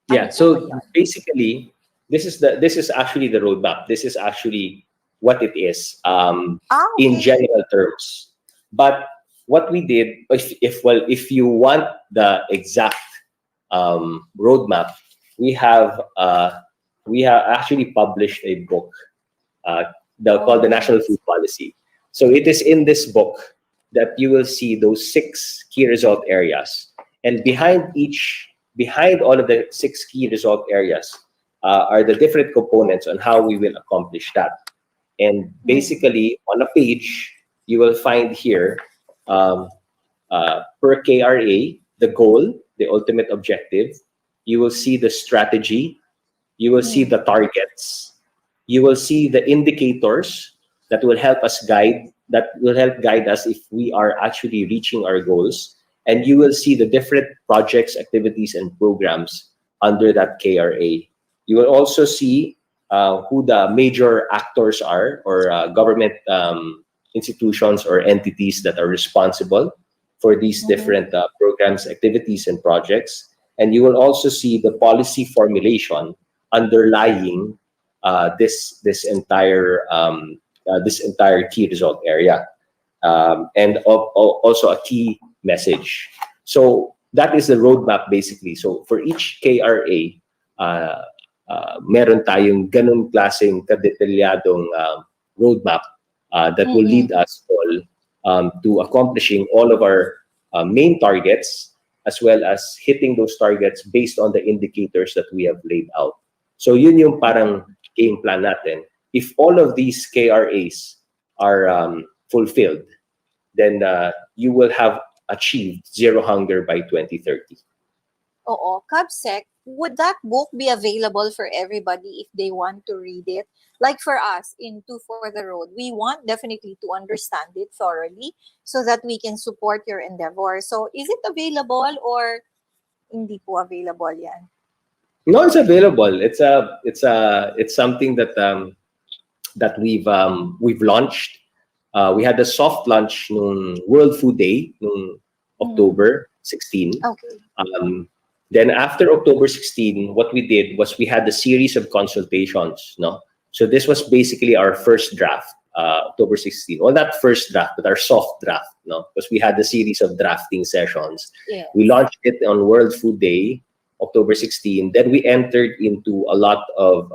S12: Yeah, so basically, this is actually the roadmap. This is actually what it is in general terms. But what we did, if you want the exact roadmap, we have actually published a book called the National Food Policy. So it is in this book that you will see those 6 key result areas, and behind all of the 6 key result areas are the different components on how we will accomplish that. And basically, on a page, you will find here per KRA, the goal, the ultimate objective. You will see the strategy. You will see the targets. You will see the indicators that will help us guide us if we are actually reaching our goals. And you will see the different projects, activities, and programs under that KRA. You will also see who the major actors are, or government institutions or entities that are responsible for these different programs, activities, and projects. And you will also see the policy formulation underlying this entire key result area, and also a key message. So that is the roadmap basically. So for each KRA, meron tayong ganun klaseng kadetalyadong roadmap that will lead us all to accomplishing all of our main targets, as well as hitting those targets based on the indicators that we have laid out. So yun yung parang game plan natin. If all of these KRAs are fulfilled, then you will have achieved zero hunger by 2030.
S4: Oo, Kabsec, would that book be available for everybody if they want to read it? Like for us in Two for the Road, we want definitely to understand it thoroughly so that we can support your endeavor. So is it available or hindi po available yan?
S12: No, it's available. It's something that we've launched. We had a soft launch nung World Food Day nung October 16.
S4: Okay.
S12: Then after October 16, what we did was we had a series of consultations. No, so this was basically our first draft, October 16. Well, not first draft, but our soft draft. No, because we had a series of drafting sessions.
S4: Yeah.
S12: We launched it on World Food Day, October 16. Then we entered into a lot of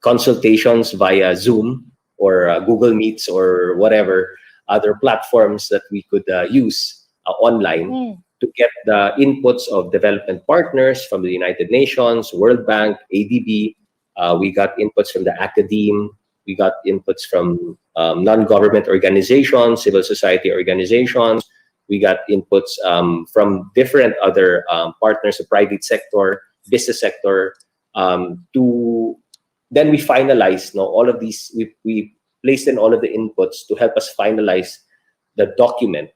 S12: consultations via Zoom or Google Meets or whatever other platforms that we could use online to get the inputs of development partners from the United Nations, World Bank, ADB. We got inputs from the academe. We got inputs from non-government organizations, civil society organizations. We got inputs from different other partners, the private sector, business sector, to then we finalized all of these. We placed in all of the inputs to help us finalize the document.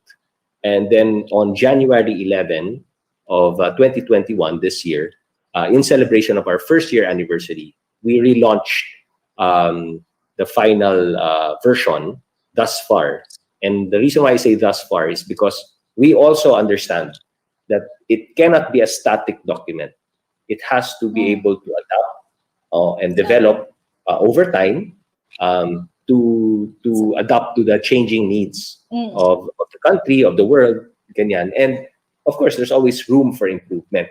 S12: And then on January 11 of 2021, this year, in celebration of our first year anniversary, we relaunched the final version thus far. And the reason why I say thus far is because we also understand that it cannot be a static document. It has to be able to adapt and develop over time to adapt to the changing needs of the country, of the world, ganyan. And of course, there's always room for improvement.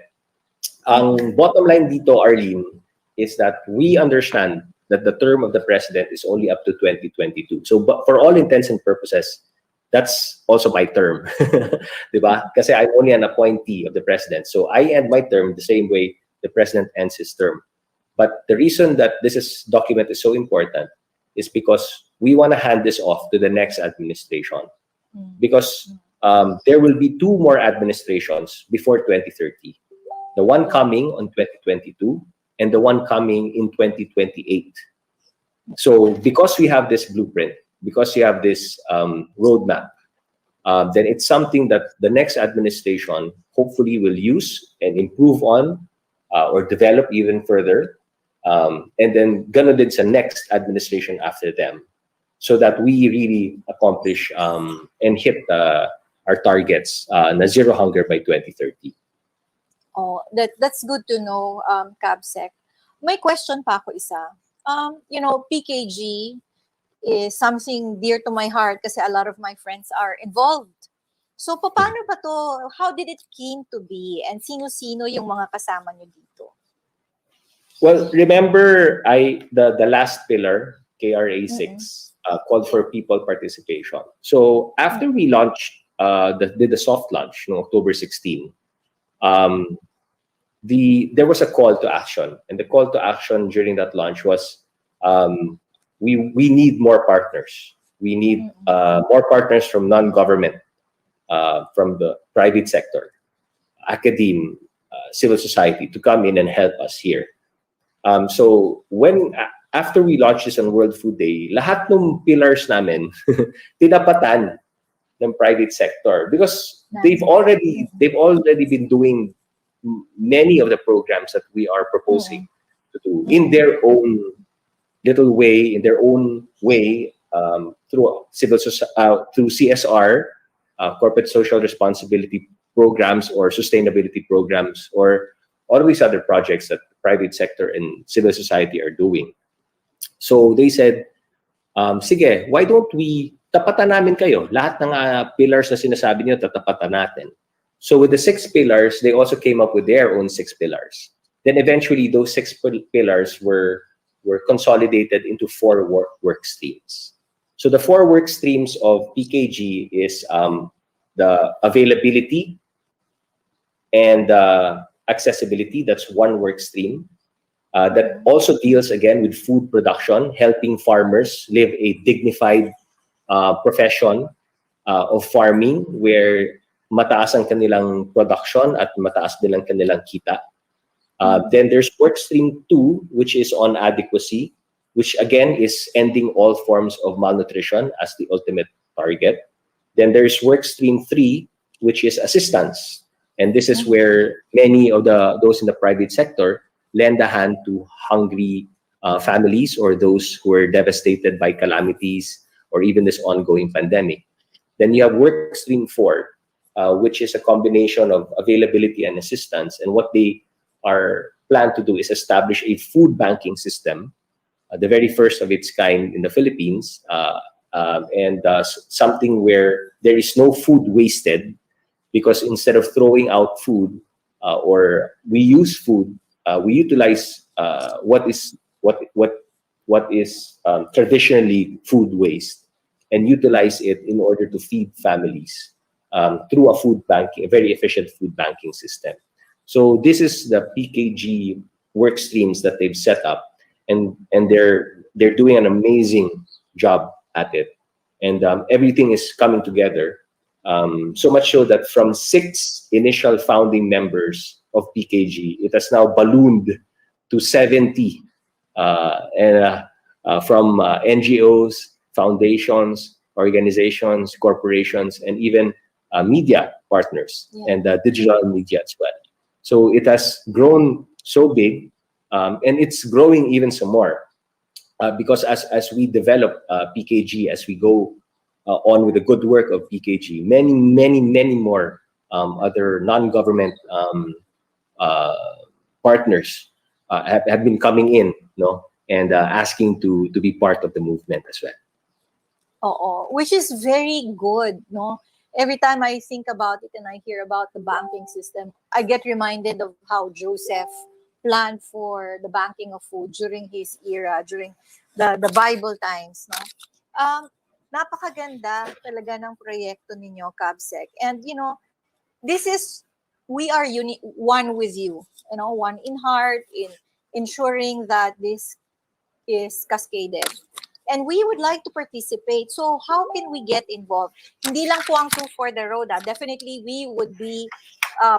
S12: Ang bottom line dito, Arlene, is that we understand that the term of the president is only up to 2022. So, but for all intents and purposes, that's also my term, diba? Kasi I'm only an appointee of the president. So I end my term the same way the president ends his term. But the reason that document is so important is because we want to hand this off to the next administration. Because there will be 2 more administrations before 2030. The one coming on 2022 and the one coming in 2028. So because we have this blueprint, because you have this roadmap, then it's something that the next administration hopefully will use and improve on or develop even further. And then gonna do the next administration after them, so that we really accomplish and hit our targets na zero hunger by 2030.
S4: Oh, that's good to know, Cabsec. May question pa ako isa. You know, PKG is something dear to my heart kasi a lot of my friends are involved. So, paano ba to? How did it came to be? And sino-sino yung mga kasama nyo dito?
S12: Well, remember the last pillar, KRA6, called for people participation. So after we launched, did the soft launch, October 16, there was a call to action. And the call to action during that launch was, we need more partners. We need more partners from non-government, from the private sector, academe, civil society to come in and help us here. So after we launched this on World Food Day, lahat ng pillars namin tinapatan ng private sector because they've already been doing many of the programs that we are proposing to do in their own little way, through through CSR, corporate social responsibility programs or sustainability programs, or all of these other projects that the private sector and civil society are doing. So they said, sige, why don't we tapatan namin kayo? Lahat ng pillars na sinasabi niyo, tatapatan natin. So with the 6 pillars, they also came up with their own 6 pillars. Then eventually those 6 pillars were consolidated into 4 work streams. So the 4 work streams of PKG is the availability and accessibility. That's one work stream. That also deals again with food production, helping farmers live a dignified profession of farming where mataas ang kanilang production at mataas din ang kanilang kita. Then there's work stream 2, which is on adequacy, which again is ending all forms of malnutrition as the ultimate target. Then there's work stream 3, which is assistance. And this is where many of those in the private sector lend a hand to hungry families or those who are devastated by calamities or even this ongoing pandemic. Then you have work stream 4, which is a combination of availability and assistance. And what they are planned to do is establish a food banking system, the very first of its kind in the Philippines, and something where there is no food wasted, because instead of throwing out food or we use food, we utilize what is traditionally food waste and utilize it in order to feed families through a very efficient food banking system. So this is the PKG work streams that they've set up, and they're doing an amazing job at it, and everything is coming together. So much so that from 6 initial founding members of PKG, it has now ballooned to 70 from NGOs, foundations, organizations, corporations, and even media partners and digital media as well. So it has grown so big, and it's growing even some more because as we develop PKG, as we go on with the good work of PKG, many more other non-government partners have been coming in, and asking to be part of the movement as well.
S4: Which is very good, no? Every time I think about it and I hear about the banking system, I get reminded of how Joseph planned for the banking of food during his era, during the Bible times, no? Napakaganda talaga ng proyekto ninyo, CABSEC. And, this is, we are one with you, one in heart, in ensuring that this is cascaded. And we would like to participate. So how can we get involved? Hindi lang po ang Two for the Road. Definitely, we would be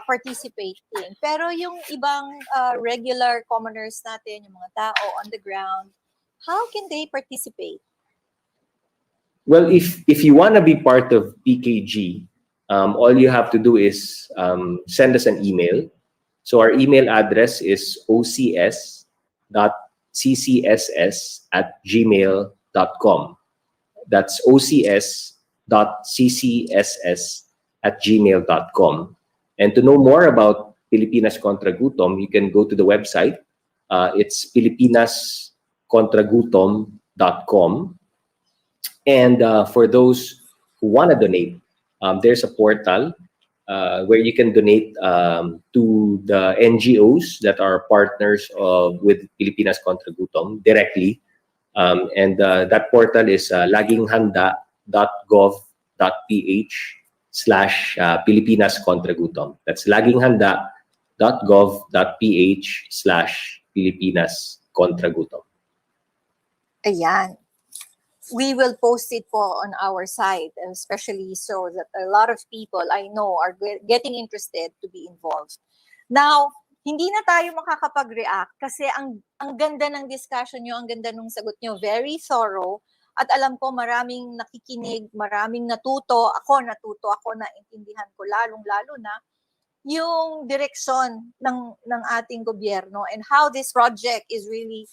S4: participating. Pero yung ibang regular commoners natin, yung mga tao on the ground, how can they participate?
S12: Well, if you want to be part of PKG, all you have to do is send us an email. So our email address is ocs.ccss@gmail.com. That's ocs.ccss@gmail.com. And to know more about Pilipinas Contra Gutom, you can go to the website. It's filipinascontragutom.com. And for those who want to donate, there's a portal where you can donate to the NGOs that are partners with Pilipinas Contra Gutom directly. And that portal is laginghanda.gov.ph/Pilipinas Contra Gutom. That's laginghanda.gov.ph/Pilipinas Contra Gutom.
S4: Ayan. We will post it po on our site, especially so that a lot of people I know are getting interested to be involved. Now, hindi na tayo makakapag-react kasi ang ganda ng discussion nyo, ang ganda ng sagot nyo, very thorough. At alam ko maraming nakikinig, maraming natuto, naintindihan ko lalong-lalo na yung direksyon ng ating gobyerno and how this project is really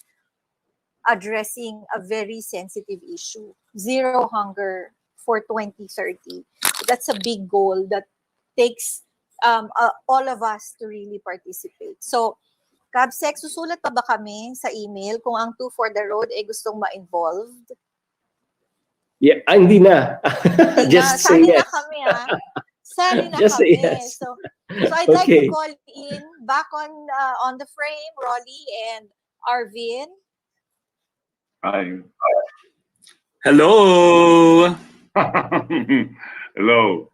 S4: addressing a very sensitive issue, zero hunger for 2030. That's a big goal that takes all of us to really participate. So, CABSEC, susulat pa ba kami sa email kung ang Two for the Road ay gustong ma-involved?
S12: Yeah, hindi na. Just say yes.
S4: Na kami, Sali na
S12: Just
S4: kami.
S12: say yes.
S4: So I'd like to call in back on the frame, Rolly and Arvin.
S5: Hi.
S7: Hello!
S5: Hello.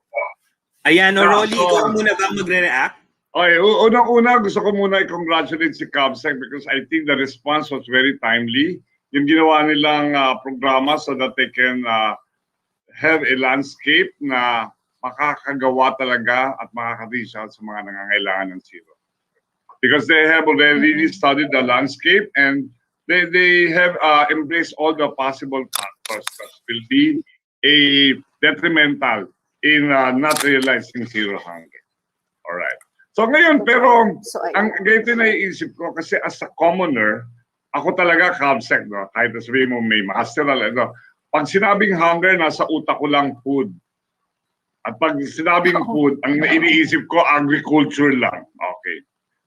S7: Ayan, Rolly, ikaw muna ba magre-react?
S5: Okay, unang-una gusto ko muna i-congratulate si CABSEC because I think the response was very timely. Yung ginawa nilang programa so that they can have a landscape na makakagawa talaga at makaka-reach out sa mga nangangailangan ng zero. Because they have already studied the landscape and they have embraced all the possible factors that will be detrimental in not realizing zero hunger. All right. So ngayon, pero ang ganito naiisip ko kasi as a commoner, ako talaga CABSEC, no? Kahit sabihin mo may masteral, pag sinabing hunger, nasa utak ko lang food. At pag sinabing food, ang iniisip ko agriculture lang. Okay.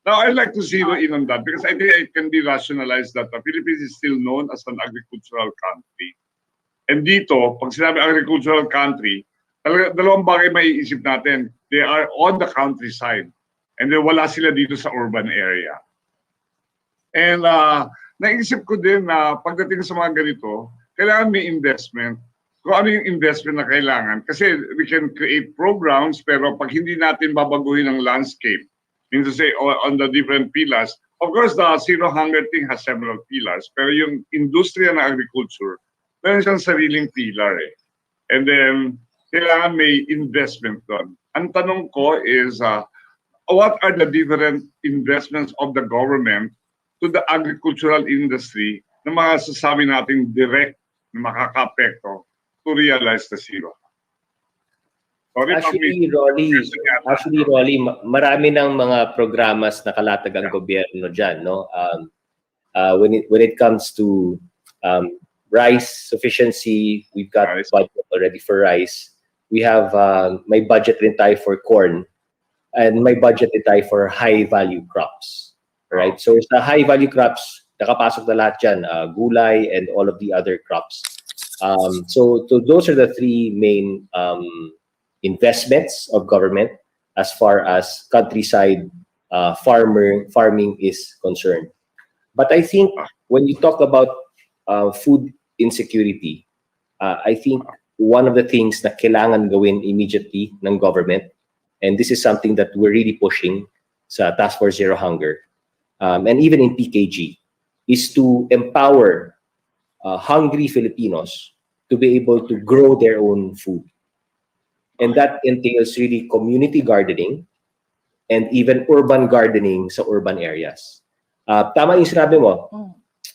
S5: Now, I'd like to zero in on that because I think it can be rationalized that the Philippines is still known as an agricultural country. And dito, pag sinabi agricultural country, dalawang bagay maiisip natin. They are on the countryside and then wala sila dito sa urban area. And naisip ko din na pagdating sa mga ganito, kailangan may investment. Kung ano yung investment na kailangan. Kasi we can create programs pero pag hindi natin babaguhin ang landscape, means to say on the different pillars. Of course, the zero hunger thing has several pillars. Pero yung industriya ng agriculture, meron siyang sariling pillar eh. And then, kailangan may investment doon. Ang tanong ko is, what are the different investments of the government to the agricultural industry na mga sasabi natin direct na makaka-apekto to realize the zero? Sorry,
S12: Actually, Rolly, marami ng mga programas na kalatag ang gobyerno dyan, no? When it comes to rice sufficiency, we've got budget already for rice. We have may budget rin tayo for corn, and may budget rin tayo for high value crops, right? So sa high value crops, nakapasok na lahat dyan, gulay and all of the other crops. So those are the three main investments of government as far as countryside farming is concerned. But I think when you talk about food insecurity, I think one of the things na kailangan gawin immediately ng government, and this is something that we're really pushing sa Task Force Zero Hunger, and even in PKG, is to empower hungry Filipinos to be able to grow their own food. And that entails really community gardening and even urban gardening sa urban areas. Tama yung sinabi mo,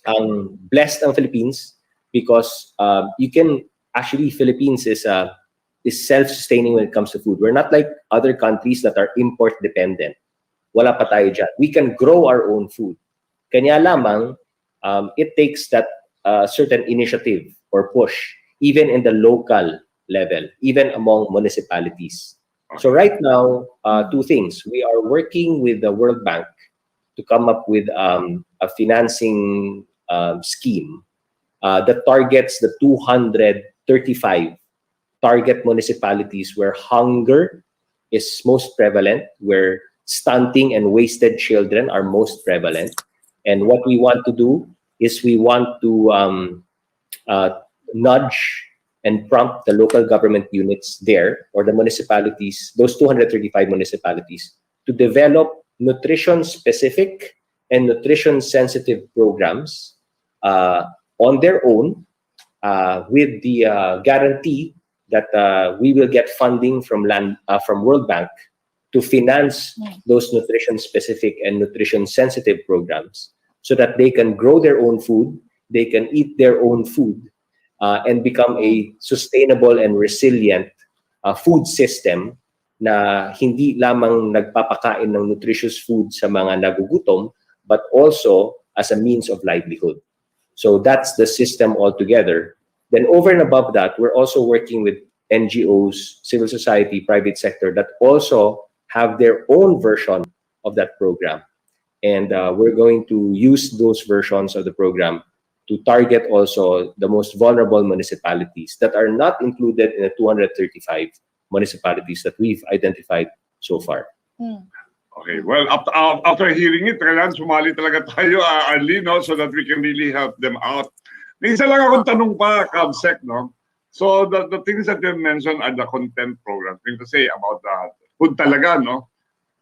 S12: ang blessed ang Philippines because you can actually, Philippines is self-sustaining when it comes to food. We're not like other countries that are import dependent. Wala pa tayo dyan. We can grow our own food. Kanya lamang, it takes that certain initiative or push even in the local level, even among municipalities. So right now, two things. We are working with the World Bank to come up with a financing scheme that targets the 235 target municipalities where hunger is most prevalent, where stunting and wasted children are most prevalent. And what we want to do is we want to nudge and prompt the local government units there, or the municipalities, those 235 municipalities, to develop nutrition-specific and nutrition-sensitive programs on their own, with the guarantee that we will get funding from World Bank to finance those nutrition-specific and nutrition-sensitive programs, so that they can grow their own food, they can eat their own food, and become a sustainable and resilient food system na hindi lamang nagpapakain ng nutritious food sa mga nagugutom, but also as a means of livelihood. So that's the system altogether. Then over and above that, we're also working with NGOs, civil society, private sector that also have their own version of that program. And we're going to use those versions of the program to target also the most vulnerable municipalities that are not included in the 235 municipalities that we've identified so far.
S5: Okay, well, after hearing it, kailangan sumali talaga tayo, Arlene, no, so that we can really help them out. May isa lang akong tanong pa, Kabsec, no? So the things that you mentioned are the content program. Thing to say about the food talaga, no?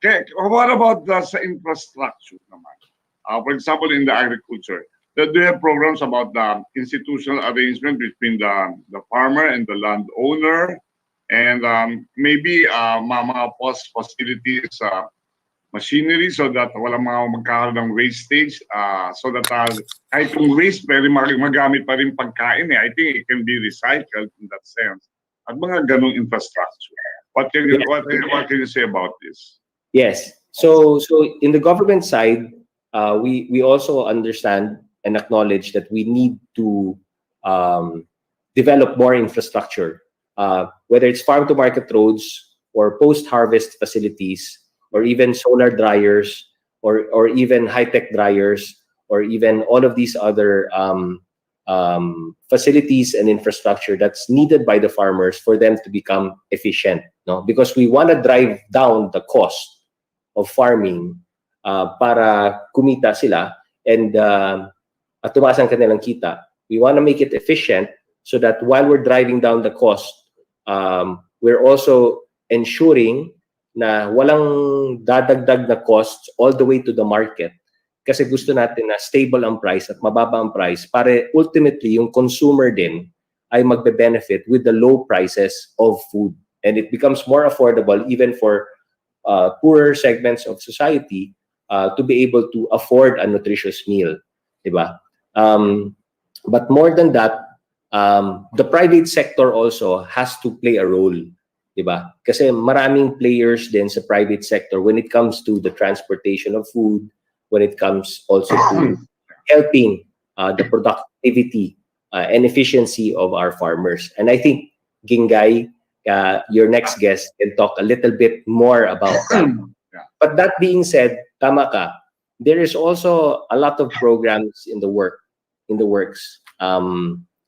S5: Okay, what about the sa infrastructure naman? For example, in the agriculture, do you have programs about the institutional arrangement between the farmer and the landowner, and maybe mga post facilities, machinery, so that walang mga magkakaroon ng wastage, so that kahit yung waste pwede magamit pa rin pagkain, I think it can be recycled in that sense. At mga ganong infrastructure. What can you say about this?
S12: Yes. So in the government side, we also understand and acknowledge that we need to develop more infrastructure, whether it's farm-to-market roads or post-harvest facilities, or even solar dryers, or even high-tech dryers, or even all of these other facilities and infrastructure that's needed by the farmers for them to become efficient. No? Because we want to drive down the cost of farming para kumita sila and at tumaas ang kanilang kita. We want to make it efficient so that while we're driving down the cost, we're also ensuring na walang dadagdag na costs all the way to the market. Kasi gusto natin na stable ang price at mababa ang price para ultimately yung consumer din ay magbe-benefit with the low prices of food. And it becomes more affordable even for poorer segments of society to be able to afford a nutritious meal, diba? But more than that, the private sector also has to play a role, diba? Kasi maraming players din sa private sector when it comes to the transportation of food, when it comes also to helping the productivity and efficiency of our farmers. And I think Ginggay, your next guest, can talk a little bit more about that. But that being said, tama ka, there is also a lot of programs in the works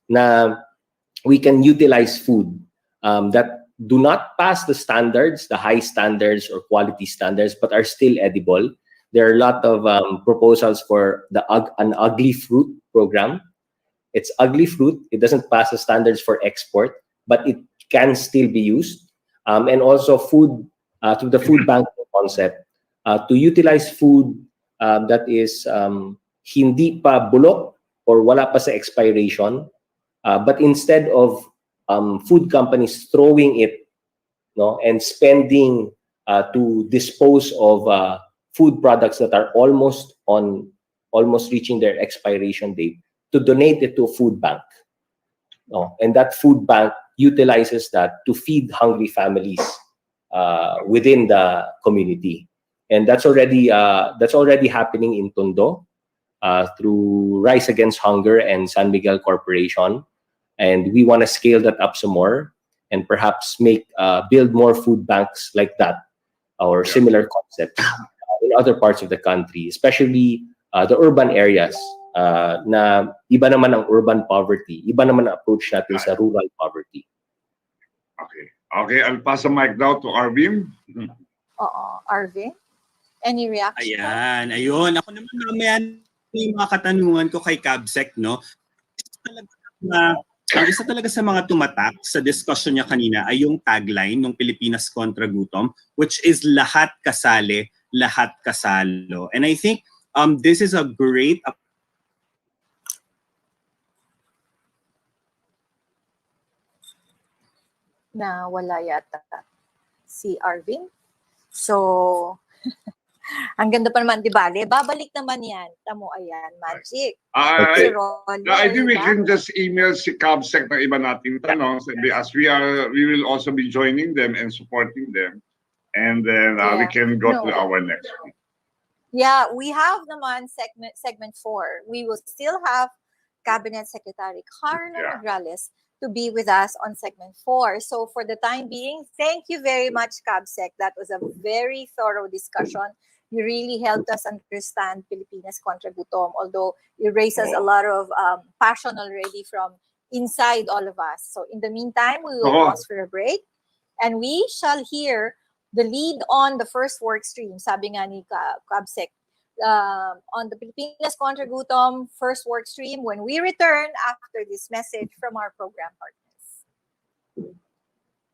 S12: na we can utilize food that do not pass the standards, the high standards or quality standards, but are still edible. There are a lot of proposals for an ugly fruit program. It's ugly fruit. It doesn't pass the standards for export, but it can still be used. And also food, through the food banking concept, to utilize food that is hindi pa bulok or wala pa sa expiration, but instead of food companies throwing it, no, and spending to dispose of food products that are almost reaching their expiration date, to donate it to a food bank. No, and that food bank utilizes that to feed hungry families within the community. And that's already happening in Tondo through Rise Against Hunger and San Miguel Corporation. And we want to scale that up some more and perhaps build more food banks like that or similar concepts in other parts of the country, especially the urban areas. Na iba naman ang urban poverty, iba naman ang approach natin sa rural poverty.
S5: Okay, I'll pass the mic now to Arvin.
S4: Arvin? Any reaction?
S7: Ayan, ayun. Ako naman mamaya yung mga katanungan ko kay Cabsec, no? Isa talaga sa mga tumatak sa discussion niya kanina ay yung tagline ng Pilipinas kontra gutom, which is lahat kasali, lahat kasalo. And I think this is a great
S4: na wala yata si Arvin. So, ang ganda pa naman, di ba? Babalik naman yan. Tamo, ayan, magic.
S5: I think we can just email si Cabsec ng iba nating tanong as we will also be joining them and supporting them. And then we can go to our next one.
S4: Yeah, we have naman segment 4. We will still have Cabinet Secretary Karlo Nograles to be with us on segment 4. So for the time being, thank you very much, Cabsec. That was a very thorough discussion. You really helped us understand Pilipinas kontra gutom, although you raised us a lot of passion already from inside all of us. So in the meantime, we will pause for a break and we shall hear the lead on the first work stream, sabi nga ni Cabsec, on the Pilipinas kontra gutom first work stream when we return after this message from our program partners.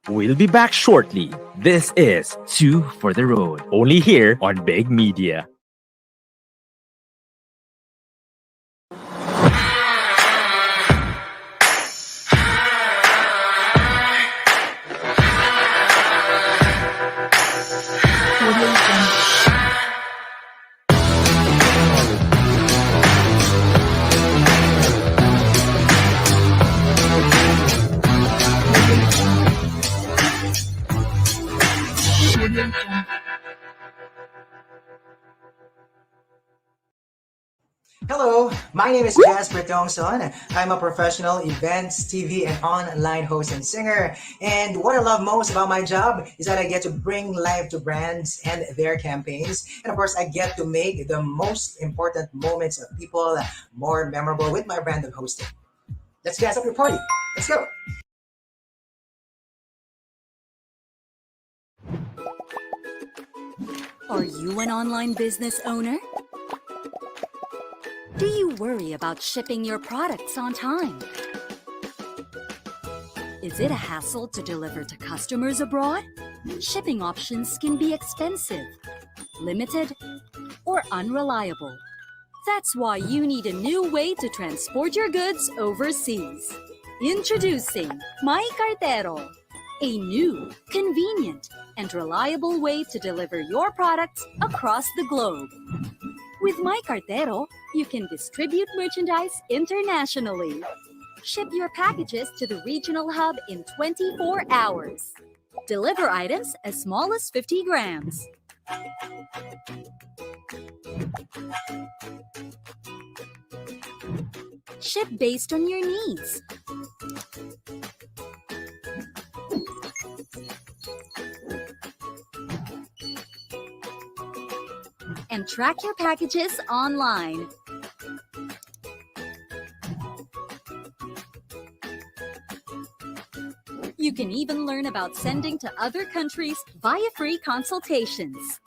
S1: We'll be back shortly. This is Two for the Road, only here on Big Media.
S9: Hello, my name is Jasper Tongson. I'm a professional events, TV, and online host and singer. And what I love most about my job is that I get to bring life to brands and their campaigns. And of course, I get to make the most important moments of people more memorable with my brand of hosting. Let's gas up your party. Let's go.
S10: Are you an online business owner? Do you worry about shipping your products on time? Is it a hassle to deliver to customers abroad? Shipping options can be expensive, limited, or unreliable. That's why you need a new way to transport your goods overseas. Introducing My Cartero, a new, convenient, and reliable way to deliver your products across the globe. With My Cartero, you can distribute merchandise internationally. Ship your packages to the regional hub in 24 hours. Deliver items as small as 50 grams. Ship based on your needs. And track your packages online. You can even learn about sending to other countries via free consultations.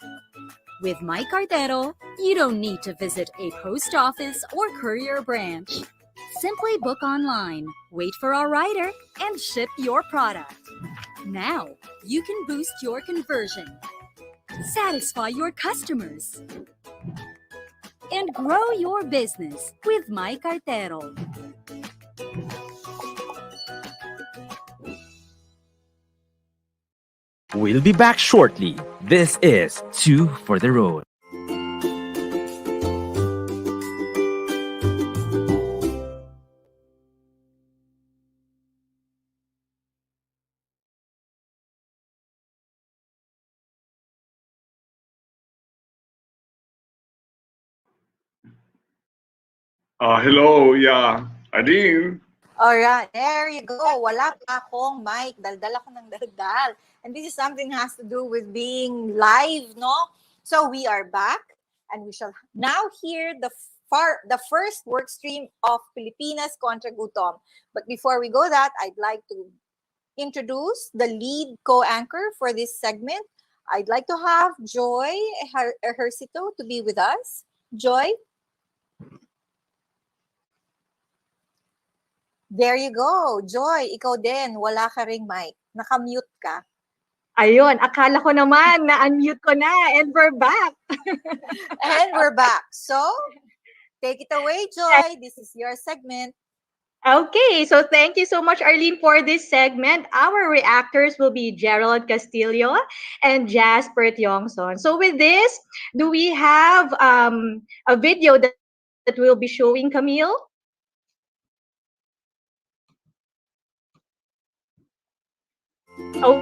S10: With My Cartero, you don't need to visit a post office or courier branch. Simply book online, wait for our rider, and ship your product. Now, you can boost your conversion, satisfy your customers, and grow your business with My Cartero.
S1: We'll be back shortly. This is Two for the Road.
S5: Hello, yeah. Adine.
S4: Alright, there you go. Wala pa akong mic. Daldal ako ng daldal. And this is something has to do with being live, no? So we are back and we shall now hear the first work stream of Pilipinas Contra Gutom. But before we go that, I'd like to introduce the lead co-anchor for this segment. I'd like to have Joy Ejercito to be with us. Joy? There you go. Joy, ikaw din. Wala ka ring mic. Nakamute ka.
S8: Ayun, akala ko naman na-unmute ko na and we're back.
S4: And we're back. So, take it away, Joy. This is your segment.
S8: Okay, so thank you so much, Arlene, for this segment. Our reactors will be Gerald Castillo and Jasper Tiongson. So with this, do we have a video that we'll be showing, Camille? Oh.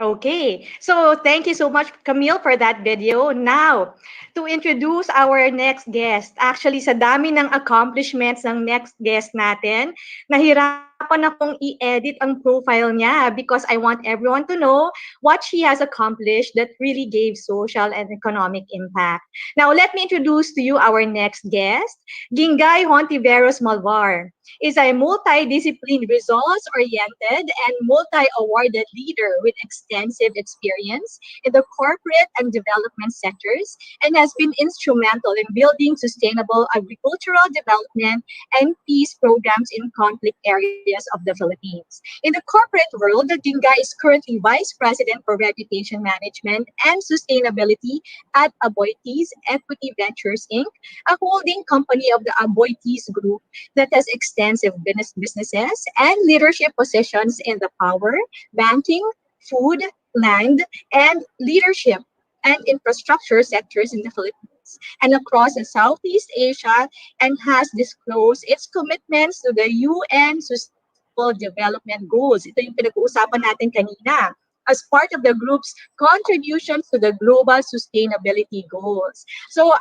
S8: Okay, so thank you so much, Camille, for that video. Now, to introduce our next guest. Actually, sa dami ng accomplishments ng next guest natin, nahirapan akong i-edit ang profile niya because I want everyone to know what she has accomplished that really gave social and economic impact. Now, let me introduce to you our next guest. Ginggay Hontiveros-Malvar is a multidiscipline, results-oriented, and multi-awarded leader with extensive experience in the corporate and development sectors and has been instrumental in building sustainable agricultural development and peace programs in conflict areas of the Philippines. In the corporate world, Ginggay is currently Vice President for Reputation Management and Sustainability at Aboitiz Equity Ventures Inc., a holding company of the Aboitiz Group that has extensive businesses and leadership positions in the power, banking, food, land, and leadership and infrastructure sectors in the Philippines and across Southeast Asia, and has disclosed its commitments to the UN Sustainable Development Goals. Ito yung pinag-uusapan natin kanina as part of the group's contributions to the global sustainability goals. So,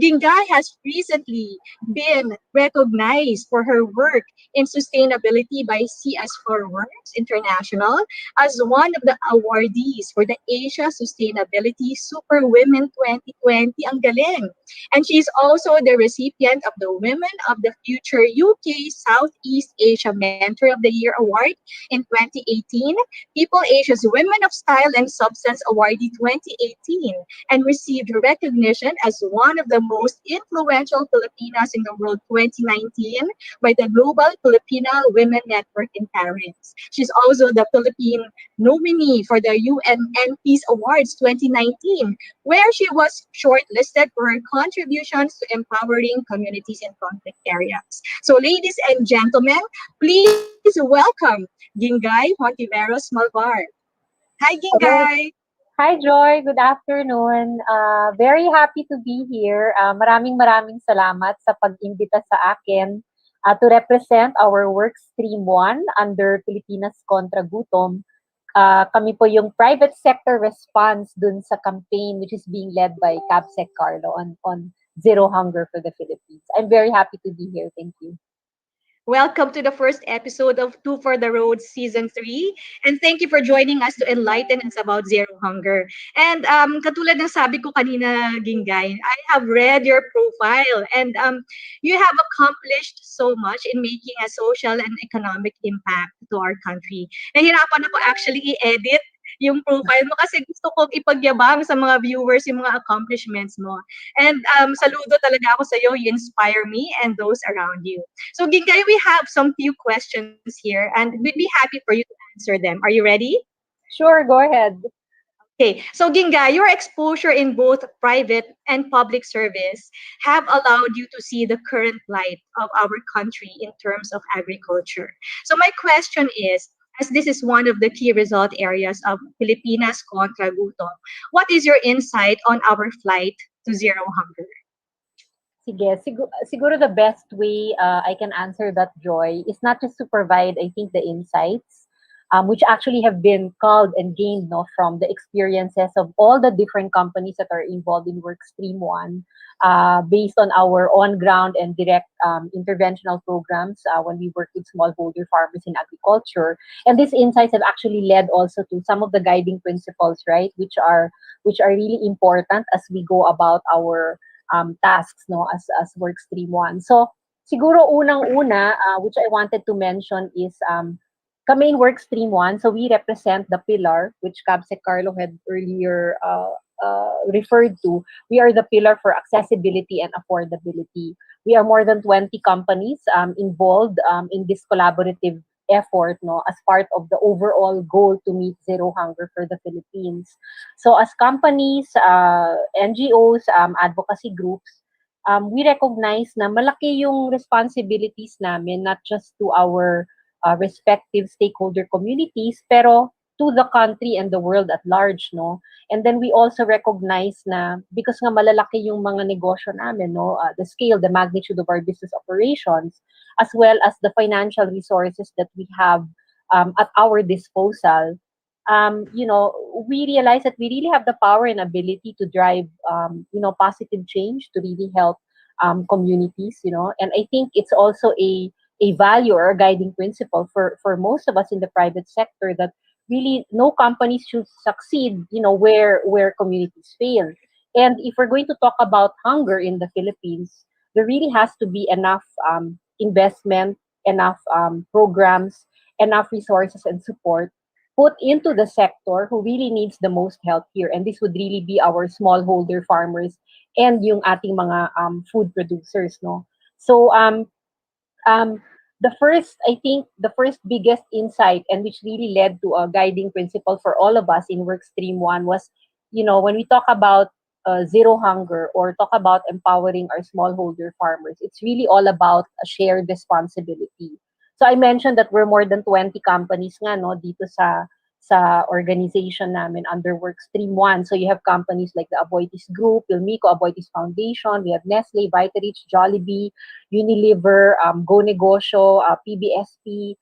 S8: Ginggay has recently been recognized for her work in sustainability by CS4 Works International as one of the awardees for the Asia Sustainability Super Women 2020. Ang galing! And she's also the recipient of the Women of the Future UK Southeast Asia Mentor of the Year Award in 2018, People Asia's Women of Style and Substance Awardee 2018 and received recognition as one of the most influential Filipinas in the world 2019 by the Global Filipino Women Network in Paris. She's also the Philippine nominee for the UN Peace Awards 2019, where she was shortlisted for her contributions to empowering communities in conflict areas. So, ladies and gentlemen, please welcome Ginggay Hontiveros-Malvar. Hi,
S13: Hello.
S8: Ginggay!
S13: Hi, Joy. Good afternoon. Very happy to be here. Maraming salamat sa pag-imbita sa akin to represent our work stream 1 under Pilipinas Kontra Gutom. Kami po yung private sector response dun sa campaign which is being led by Cabsec Karlo on Zero Hunger for the Philippines. I'm very happy to be here. Thank you.
S8: Welcome to the first episode of Two for the Road Season 3. And thank you for joining us to enlighten us about zero hunger. And katulad ng sabi ko kanina, Ginggay, I have read your profile and you have accomplished so much in making a social and economic impact to our country. Nahirapan ako actually i-edit yung profile mo kasi gusto kong ipagyabang sa mga viewers yung mga accomplishments mo. And saludo talaga ako sa iyo. You inspire me and those around you. So, Ginggay, we have some few questions here and we'd be happy for you to answer them. Are you ready?
S13: Sure, go ahead.
S8: Okay, so Ginggay, your exposure in both private and public service have allowed you to see the current plight of our country in terms of agriculture. So my question is, as this is one of the key result areas of Pilipinas Kontra Gutom, what is your insight on our flight to zero hunger?
S13: Sige, siguro the best way I can answer that, Joy, is not just to provide, I think, the insights, which actually have been culled and gained from the experiences of all the different companies that are involved in Workstream 1, based on our on-ground and direct interventional programs when we work with smallholder farmers in agriculture. And these insights have actually led also to some of the guiding principles, right, which are really important as we go about our tasks as Workstream 1. So siguro unang-una, which I wanted to mention is kami in Workstream 1, so we represent the pillar which Cabsec Karlo had earlier referred to. We are the pillar for accessibility and affordability. We are more than 20 companies involved in this collaborative effort as part of the overall goal to meet zero hunger for the Philippines. So as companies, NGOs, advocacy groups, we recognize na malaki yung responsibilities namin, not just to our respective stakeholder communities, pero to the country and the world at large, And then we also recognize na because nga malalaki yung mga negosyo namin, the scale, the magnitude of our business operations, as well as the financial resources that we have at our disposal, we realize that we really have the power and ability to drive, positive change to really help communities, And I think it's also a value or a guiding principle for most of us in the private sector that really no companies should succeed, where communities fail. And if we're going to talk about hunger in the Philippines, there really has to be enough investment, enough programs, enough resources and support put into the sector who really needs the most help here. And this would really be our smallholder farmers and yung ating mga food producers, So the first biggest insight and which really led to a guiding principle for all of us in Workstream 1 was, when we talk about zero hunger or talk about empowering our smallholder farmers, it's really all about a shared responsibility. So I mentioned that we're more than 20 companies nga, dito sa organization namin under Workstream 1. So you have companies like the Aboitiz Group, Ilmico, Aboitiz Foundation, we have Nestle, Vitarich, Jollibee, Unilever, Go Negosyo, PBSP,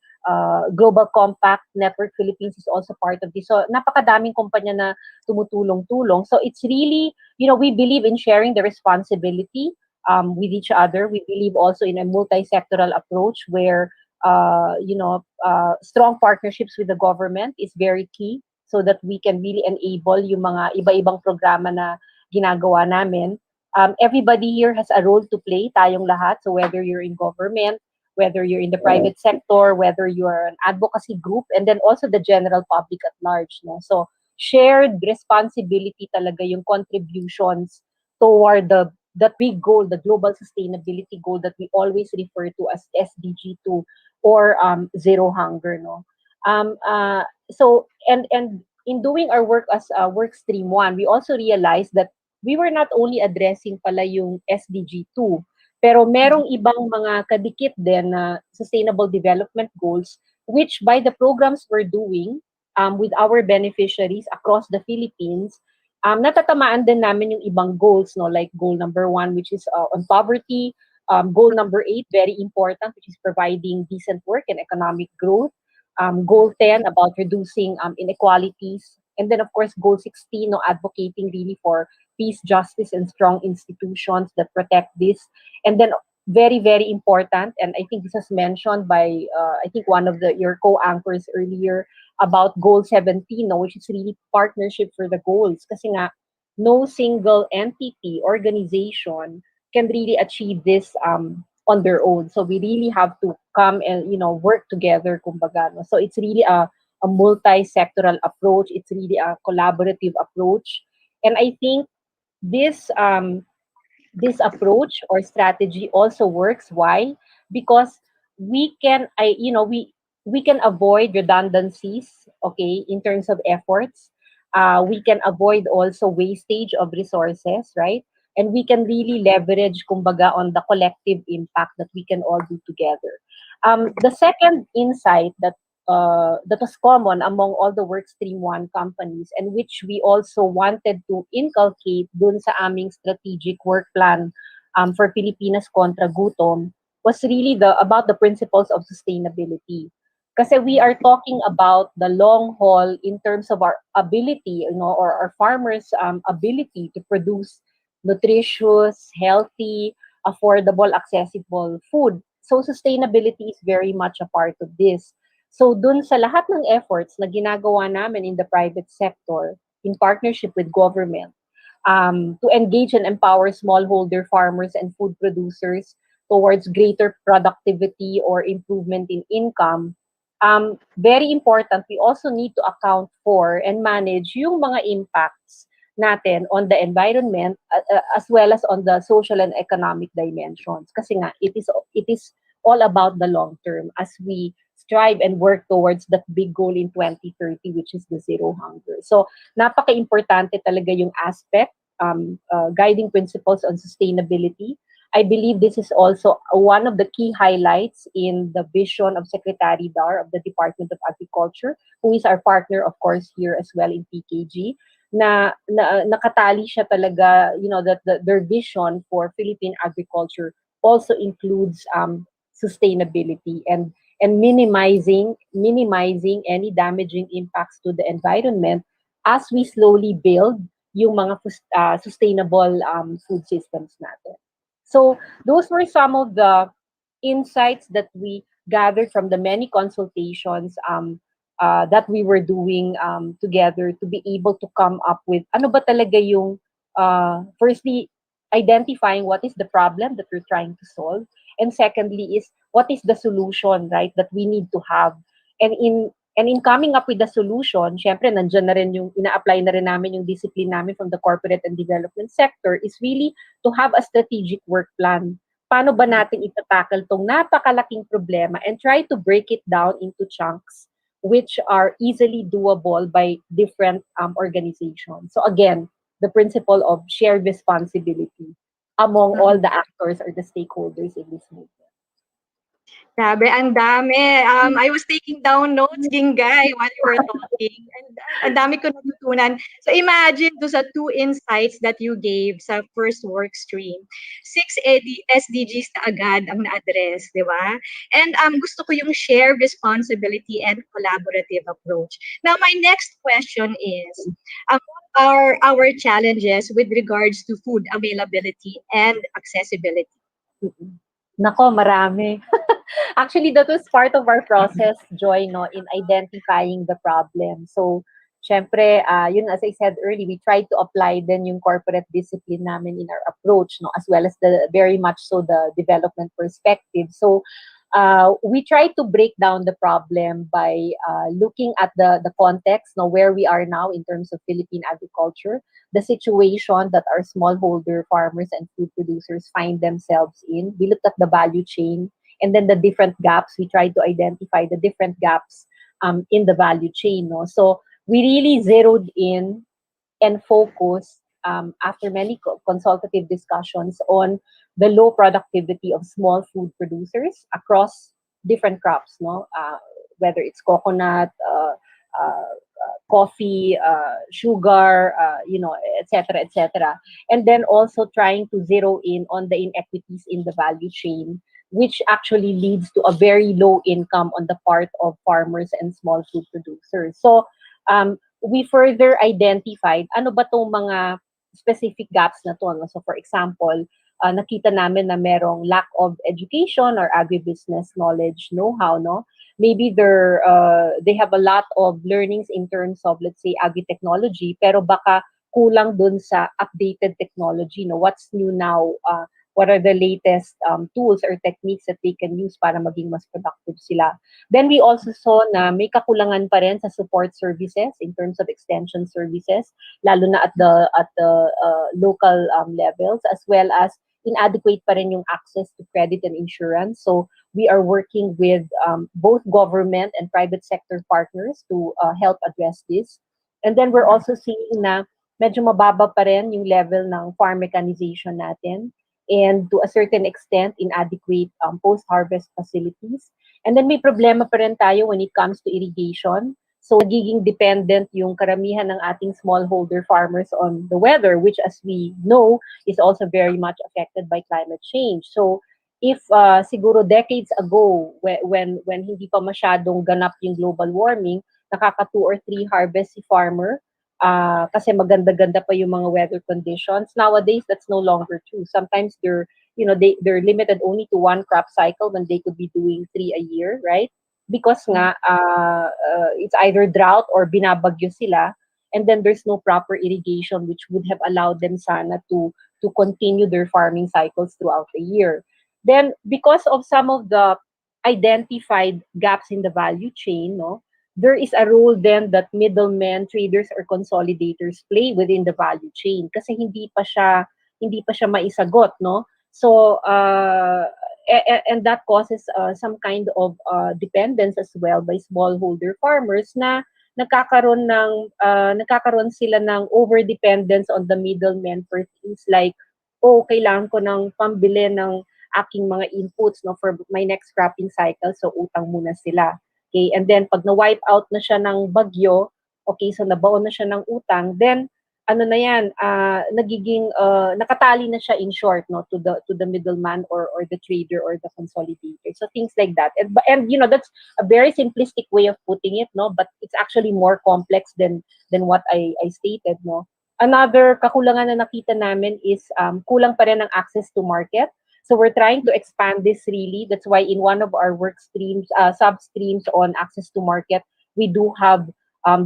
S13: Global Compact Network Philippines is also part of this. So napakadaming kumpanya na tumutulong-tulong. So it's really, we believe in sharing the responsibility with each other. We believe also in a multi-sectoral approach where strong partnerships with the government is very key so that we can really enable yung mga iba-ibang programa na ginagawa namin. Everybody here has a role to play, tayong lahat. So whether you're in government, whether you're in the private sector, whether you're an advocacy group, and then also the general public at large. No? So shared responsibility talaga yung contributions toward that big goal, the global sustainability goal that we always refer to as SDG 2 or zero hunger. No? So and in doing our work as work stream 1, we also realized that we were not only addressing pala yung SDG 2, pero merong ibang mga kadikit din na sustainable development goals which by the programs we're doing with our beneficiaries across the Philippines, natatamaan din namin yung ibang goals, no? Like goal number 1, which is on poverty, goal number 8, very important, which is providing decent work and economic growth, goal 10 about reducing inequalities, and then of course goal 16, no, advocating really for peace, justice, and strong institutions that protect this. And then very, very important, and I think this was mentioned by I think one of your co-anchors earlier about goal 17, no, which is really partnership for the goals. Kasi nga, no single entity, organization can really achieve this on their own. So we really have to come and work together, kumbaga. No? So it's really a multi-sectoral approach. It's really a collaborative approach, and I think this this approach or strategy also works. Why? Because we can we can avoid redundancies, okay, in terms of efforts. We can avoid also wastage of resources, right? And we can really leverage, kumbaga, on the collective impact that we can all do together. The second insight that was common among all the Workstream 1 companies and which we also wanted to inculcate dun sa aming strategic work plan for Pilipinas kontra gutom was really about the principles of sustainability. Kasi we are talking about the long haul in terms of our ability, or our farmers' ability to produce nutritious, healthy, affordable, accessible food. So sustainability is very much a part of this. So dun sa lahat ng efforts na ginagawa namin in the private sector in partnership with government to engage and empower smallholder farmers and food producers towards greater productivity or improvement in income, very important, we also need to account for and manage yung mga impacts natin on the environment as well as on the social and economic dimensions. Kasi nga, it is all about the long term as we strive and work towards that big goal in 2030, which is the zero hunger. So, napaka-importante talaga yung aspect, guiding principles on sustainability. I believe this is also one of the key highlights in the vision of Secretary Dar of the Department of Agriculture, who is our partner, of course, here as well in PKG, na nakatali siya talaga, that their vision for Philippine agriculture also includes sustainability and minimizing any damaging impacts to the environment as we slowly build yung mga sustainable food systems natin. So those were some of the insights that we gathered from the many consultations that we were doing together to be able to come up with ano ba talaga yung firstly identifying what is the problem that we're trying to solve, and secondly is what is the solution, right, that we need to have. And in coming up with the solution, syempre nandiyan na rin yung ina-apply na rin namin yung discipline namin from the corporate and development sector is really to have a strategic work plan. Paano ba natin itatakal tong napakalaking problema and try to break it down into chunks which are easily doable by different organizations. So again, the principle of shared responsibility among all the actors or the stakeholders in this movement.
S8: Grabe, ang dami. I was taking down notes, Ginggay, while you were talking. And ang dami ko natutunan. So imagine those are 2 insights that you gave sa first work stream. 6 SDGs na agad ang na-address, di ba? And gusto ko yung shared responsibility and collaborative approach. Now, my next question is, what are our challenges with regards to food availability and accessibility?
S13: Nako, marami. Actually, that was part of our process, Joy, no, in identifying the problem. So, syempre, yun, as I said earlier, we tried to apply then yung corporate discipline namin in our approach, no, as well as the very much so the development perspective. So, we try to break down the problem by looking at the context, where we are now in terms of Philippine agriculture, the situation that our smallholder farmers and food producers find themselves in. We looked at the value chain and then the different gaps. We tried to identify the different gaps in the value chain. No? So we really zeroed in and focused after many consultative discussions on the low productivity of small food producers across different crops, whether it's coconut, coffee, sugar, etc., etc. And then also trying to zero in on the inequities in the value chain, which actually leads to a very low income on the part of farmers and small food producers. So we further identified ano ba tong mga specific gaps na to. No? So for example, nakita namin na merong lack of education or agribusiness knowledge, know-how, no? Maybe they have a lot of learnings in terms of, let's say, agri-technology, pero baka kulang dun sa updated technology, no? What's new now? What are the latest tools or techniques that they can use para maging mas productive sila. Then we also saw na may kakulangan pa rin sa support services in terms of extension services, lalo na at the local levels, as well as inadequate pa rin yung access to credit and insurance. So we are working with both government and private sector partners to help address this. And then we're also seeing na medyo mababa pa rin yung level ng farm mechanization natin, and to a certain extent, inadequate post-harvest facilities. And then may problema pa rin tayo when it comes to irrigation. So nagiging dependent yung karamihan ng ating smallholder farmers on the weather, which as we know is also very much affected by climate change. So if siguro decades ago, when hindi pa masyadong ganap yung global warming, nakaka 2 or 3 harvest si farmer, kasi maganda-ganda pa yung mga weather conditions. Nowadays, that's no longer true. Sometimes they're limited only to 1 crop cycle when they could be doing 3 a year, right? Because nga, it's either drought or binabagyo sila, and then there's no proper irrigation which would have allowed them sana to continue their farming cycles throughout the year. Then, because of some of the identified gaps in the value chain, no, there is a role then that middlemen, traders, or consolidators play within the value chain kasi hindi pa siya maisagot, no? So and that causes some kind of dependence as well by smallholder farmers na nagkakaroon sila ng overdependence on the middlemen for things like, kailangan ko ng pambili ng aking mga inputs, no, for my next cropping cycle, so utang muna sila. Okay, and then pag na-wipe out na siya ng bagyo, okay, so nabaon na siya ng utang, then ano na yan, nagiging nakatali na siya in short, no, to the middleman or the trader or the consolidator. So things like that. And that's a very simplistic way of putting it, no, but it's actually more complex than what I stated, no. Another kakulangan na nakita namin is kulang pa rin ang access to market. So we're trying to expand this really. That's why in one of our work streams, sub-streams on access to market, we do have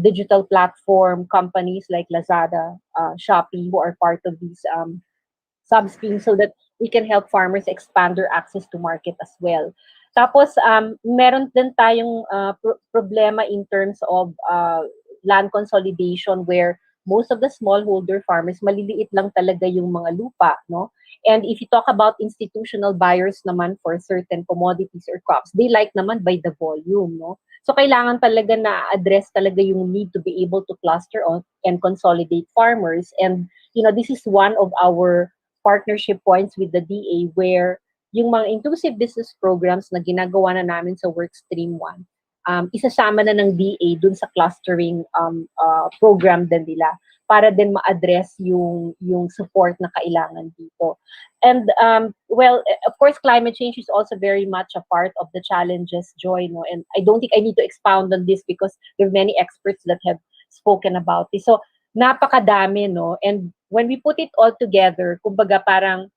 S13: digital platform companies like Lazada, Shopee, who are part of these sub-streams so that we can help farmers expand their access to market as well. Tapos, meron din tayong problema in terms of land consolidation where most of the smallholder farmers, maliliit lang talaga yung mga lupa, no? And if you talk about institutional buyers naman for certain commodities or crops, they like naman by the volume, no? So kailangan talaga na address talaga yung need to be able to cluster on and consolidate farmers. And this is one of our partnership points with the DA where yung mga inclusive business programs na ginagawa na namin sa Workstream 1, isasama na ng DA dun sa clustering program din nila para din ma-address yung support na kailangan dito. And of course, climate change is also very much a part of the challenges, Joy, no? And I don't think I need to expound on this because there are many experts that have spoken about this. So napakadami, no? And when we put it all together, kumbaga parang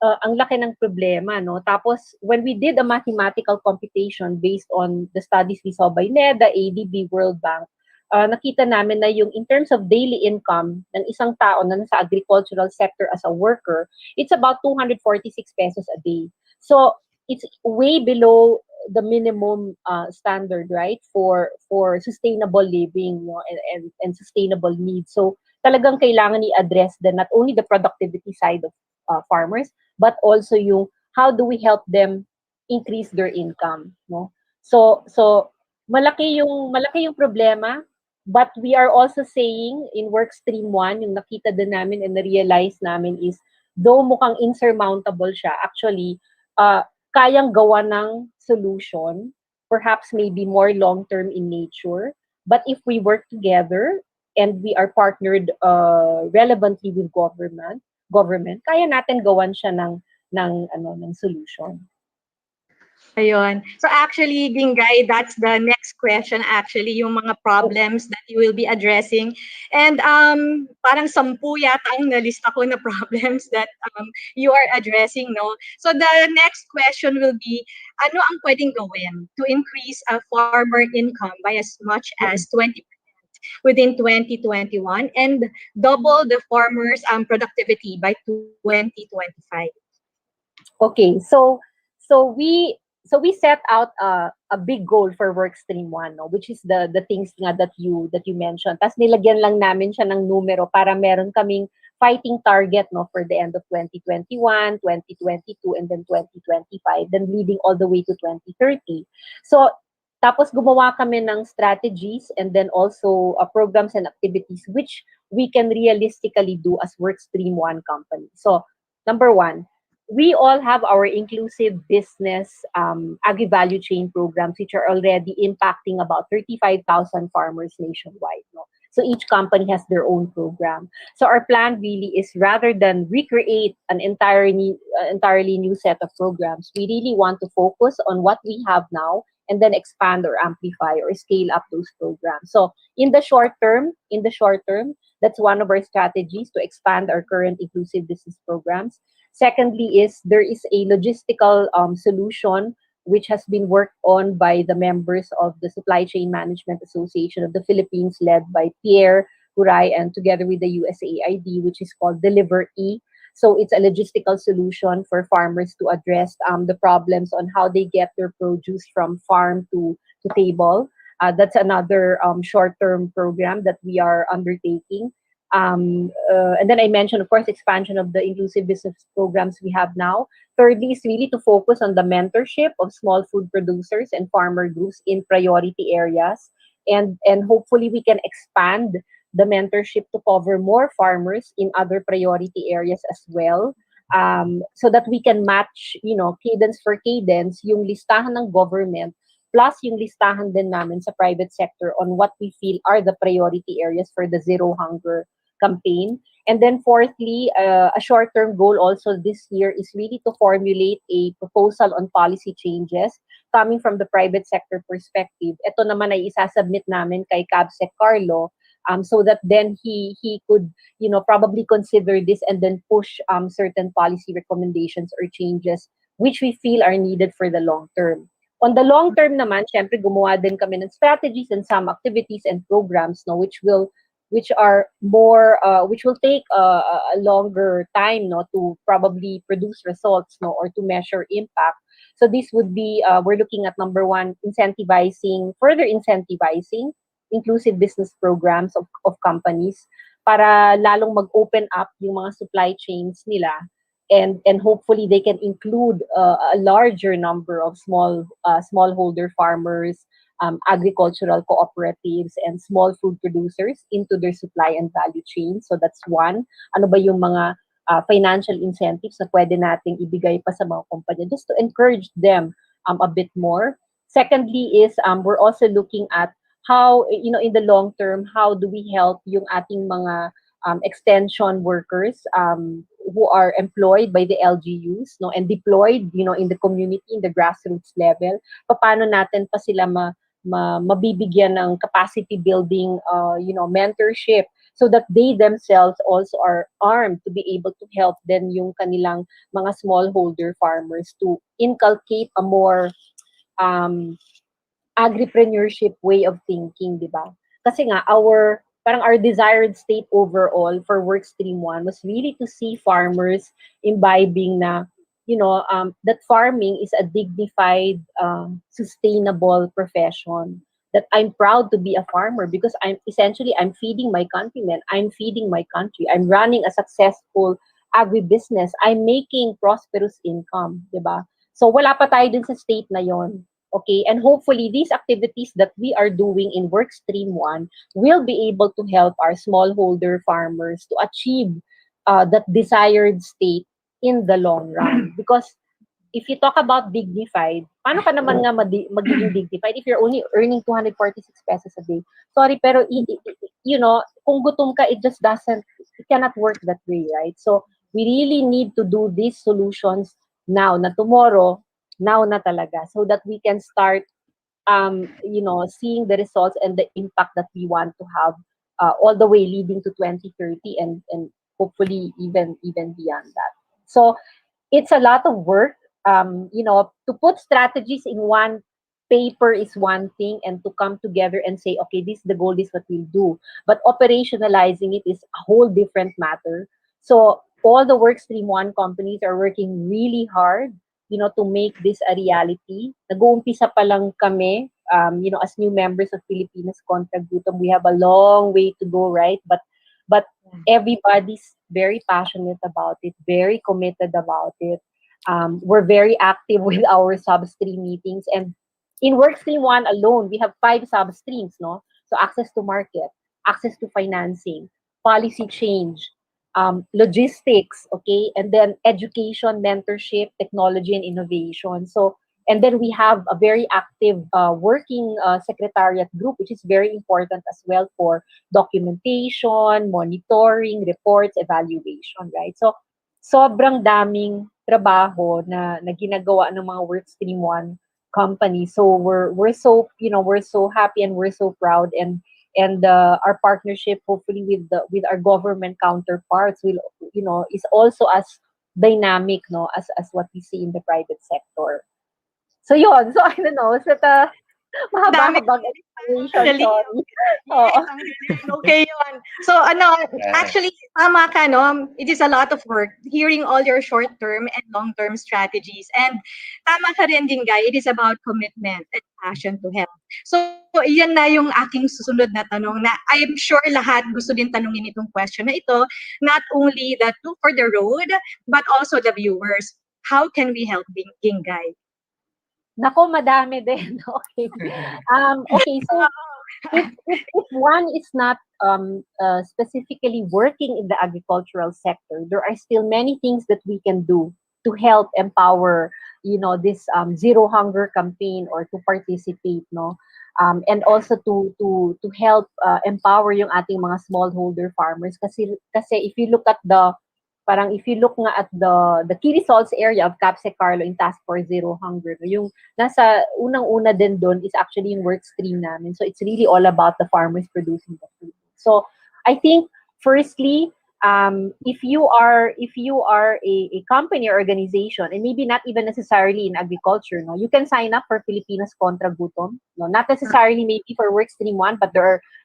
S13: ang laki ng problema, no? Tapos, when we did a mathematical computation based on the studies we saw by NEDA, ADB, World Bank, nakita namin na yung in terms of daily income ng isang tao na nasa agricultural sector as a worker, it's about 246 pesos a day. So, it's way below the minimum standard, right, for sustainable living, and sustainable needs. So talagang kailangan i-address not only the productivity side of farmers, but also yung how do we help them increase their income, no? So malaki yung problema, but we are also saying in work stream 1, yung nakita din namin and na-realize namin is, though mukhang insurmountable siya, actually, kayang gawa ng solution, perhaps maybe more long-term in nature, but if we work together and we are partnered relevantly with government, kaya natin gawan siya ng solution.
S8: Ayun. So actually, Ginggay, that's the next question actually, yung mga problems that you will be addressing. And parang 10 yata ang nalista ko na problems that you are addressing, no? So the next question will be, ano ang pwedeng gawin to increase farmer income by as much as 20% within 2021 and double the farmers' productivity by 2025?
S13: Okay, so we set out a big goal for work stream 1, no, which is the things nga that you mentioned. Tapos nilagyan lang namin siya ng numero para meron kaming fighting target, no, for the end of 2021, 2022, and then 2025, then leading all the way to 2030. So tapos gumawa kami ng strategies and then also programs and activities which we can realistically do as work stream 1 company. So number 1, we all have our inclusive business agri-value chain programs, which are already impacting about 35,000 farmers nationwide. No? So each company has their own program. So our plan really is, rather than recreate an entirely new set of programs, we really want to focus on what we have now and then expand or amplify or scale up those programs. So in the short term, that's one of our strategies, to expand our current inclusive business programs. Secondly is, there is a logistical solution which has been worked on by the members of the Supply Chain Management Association of the Philippines, led by Pierre Huray, and together with the USAID, which is called Deliver E. So it's a logistical solution for farmers to address the problems on how they get their produce from farm to table. That's another short-term program that we are undertaking. And then I mentioned, of course, expansion of the inclusive business programs we have now. Thirdly is really to focus on the mentorship of small food producers and farmer groups in priority areas. And hopefully we can expand the mentorship to cover more farmers in other priority areas as well. So that we can match, cadence for cadence, yung listahan ng government plus yung listahan din namin sa private sector on what we feel are the priority areas for the Zero Hunger campaign. And then fourthly, a short-term goal also this year is really to formulate a proposal on policy changes coming from the private sector perspective. Ito naman ay isasubmit namin kay Cabsec Karlo, so that then he could probably consider this and then push certain policy recommendations or changes which we feel are needed for the long term. On the long term naman, syempre gumawa din kami ng strategies and some activities and programs, no, which will take a longer time, no, to probably produce results, no, or to measure impact. So this would be, we're looking at number 1, further incentivizing inclusive business programs of companies para lalong mag-open up yung mga supply chains nila, and hopefully they can include a larger number of smallholder farmers, agricultural cooperatives, and small food producers into their supply and value chain. So that's one. Ano ba yung mga financial incentives na pwede nating ibigay pa sa mga kumpanya just to encourage them a bit more. Secondly is, we're also looking at how, in the long term, how do we help yung ating mga extension workers who are employed by the LGUs, no, and deployed, in the community, in the grassroots level. Paano natin pa sila mabibigyan ng capacity building, mentorship, so that they themselves also are armed to be able to help then yung kanilang mga smallholder farmers to inculcate a more agripreneurship way of thinking, di ba? Kasi nga, our desired state overall for work stream 1 was really to see farmers imbibing na, that farming is a dignified, sustainable profession. That I'm proud to be a farmer because I'm feeding my countrymen, I'm feeding my country, I'm running a successful agribusiness, I'm making prosperous income, 'di ba? So wala pa tayo dun sa state na yon. Okay, and hopefully these activities that we are doing in work stream 1 will be able to help our smallholder farmers to achieve that desired state in the long run. Because if you talk about dignified, paano ka naman nga magiging dignified if you're only earning 246 pesos a day? Sorry, pero kung gutom ka, it cannot work that way, right? So we really need to do these solutions now, na tomorrow, now na talaga, so that we can start, seeing the results and the impact that we want to have all the way leading to 2030 and hopefully even beyond that. So it's a lot of work. To put strategies in one paper is one thing, and to come together and say, okay, this is the goal, this is what we'll do. But operationalizing it is a whole different matter. So all the Workstream 1 companies are working really hard, to make this a reality. Nag-uumpisa pa lang kami, as new members of Filipinas Contra Gutom, we have a long way to go, right? But everybody's very passionate about it, very committed about it. We're very active with our sub-stream meetings. And in Workstream 1 alone, we have 5 sub-streams, no? So access to market, access to financing, policy change, logistics, okay? And then education, mentorship, technology, and innovation. So, and then we have a very active working secretariat group, which is very important as well for documentation, monitoring, reports, evaluation, right? So, sobrang daming trabaho na ginagawa ng mga Workstream 1 company. So we're so happy and we're so proud, and our partnership hopefully with our government counterparts will is also as dynamic, no, as what we see in the private sector. So yun, so I don't know, so mahaba-habang explanation,
S8: Actually,
S13: sorry.
S8: yes, ang galing. Okay yun. So, actually, tama ka, no? It is a lot of work, hearing all your short-term and long-term strategies. And tama ka rin, Ginggay, it is about commitment and passion to help. So, iyan na yung aking susunod na tanong na I'm sure lahat gusto din tanungin itong question na ito, not only the Two for the Road, but also the viewers. How can we help Ginggay?
S13: Nako, madami din. Okay. Okay, so if one is not specifically working in the agricultural sector, there are still many things that we can do to help empower, this zero hunger campaign, or to participate, no, and also to help empower yung ating mga smallholder farmers. Kasi if you look at the key results area of CAPSEC Karlo in Task Force Zero Hunger, yung nasa unang-una din doon is actually yung work stream namin. So it's really all about the farmers producing the food. So I think firstly, if you are a company or organization, and maybe not even necessarily in agriculture, no, you can sign up for Filipinas Contra Gutom. No, not necessarily maybe for work stream 1, but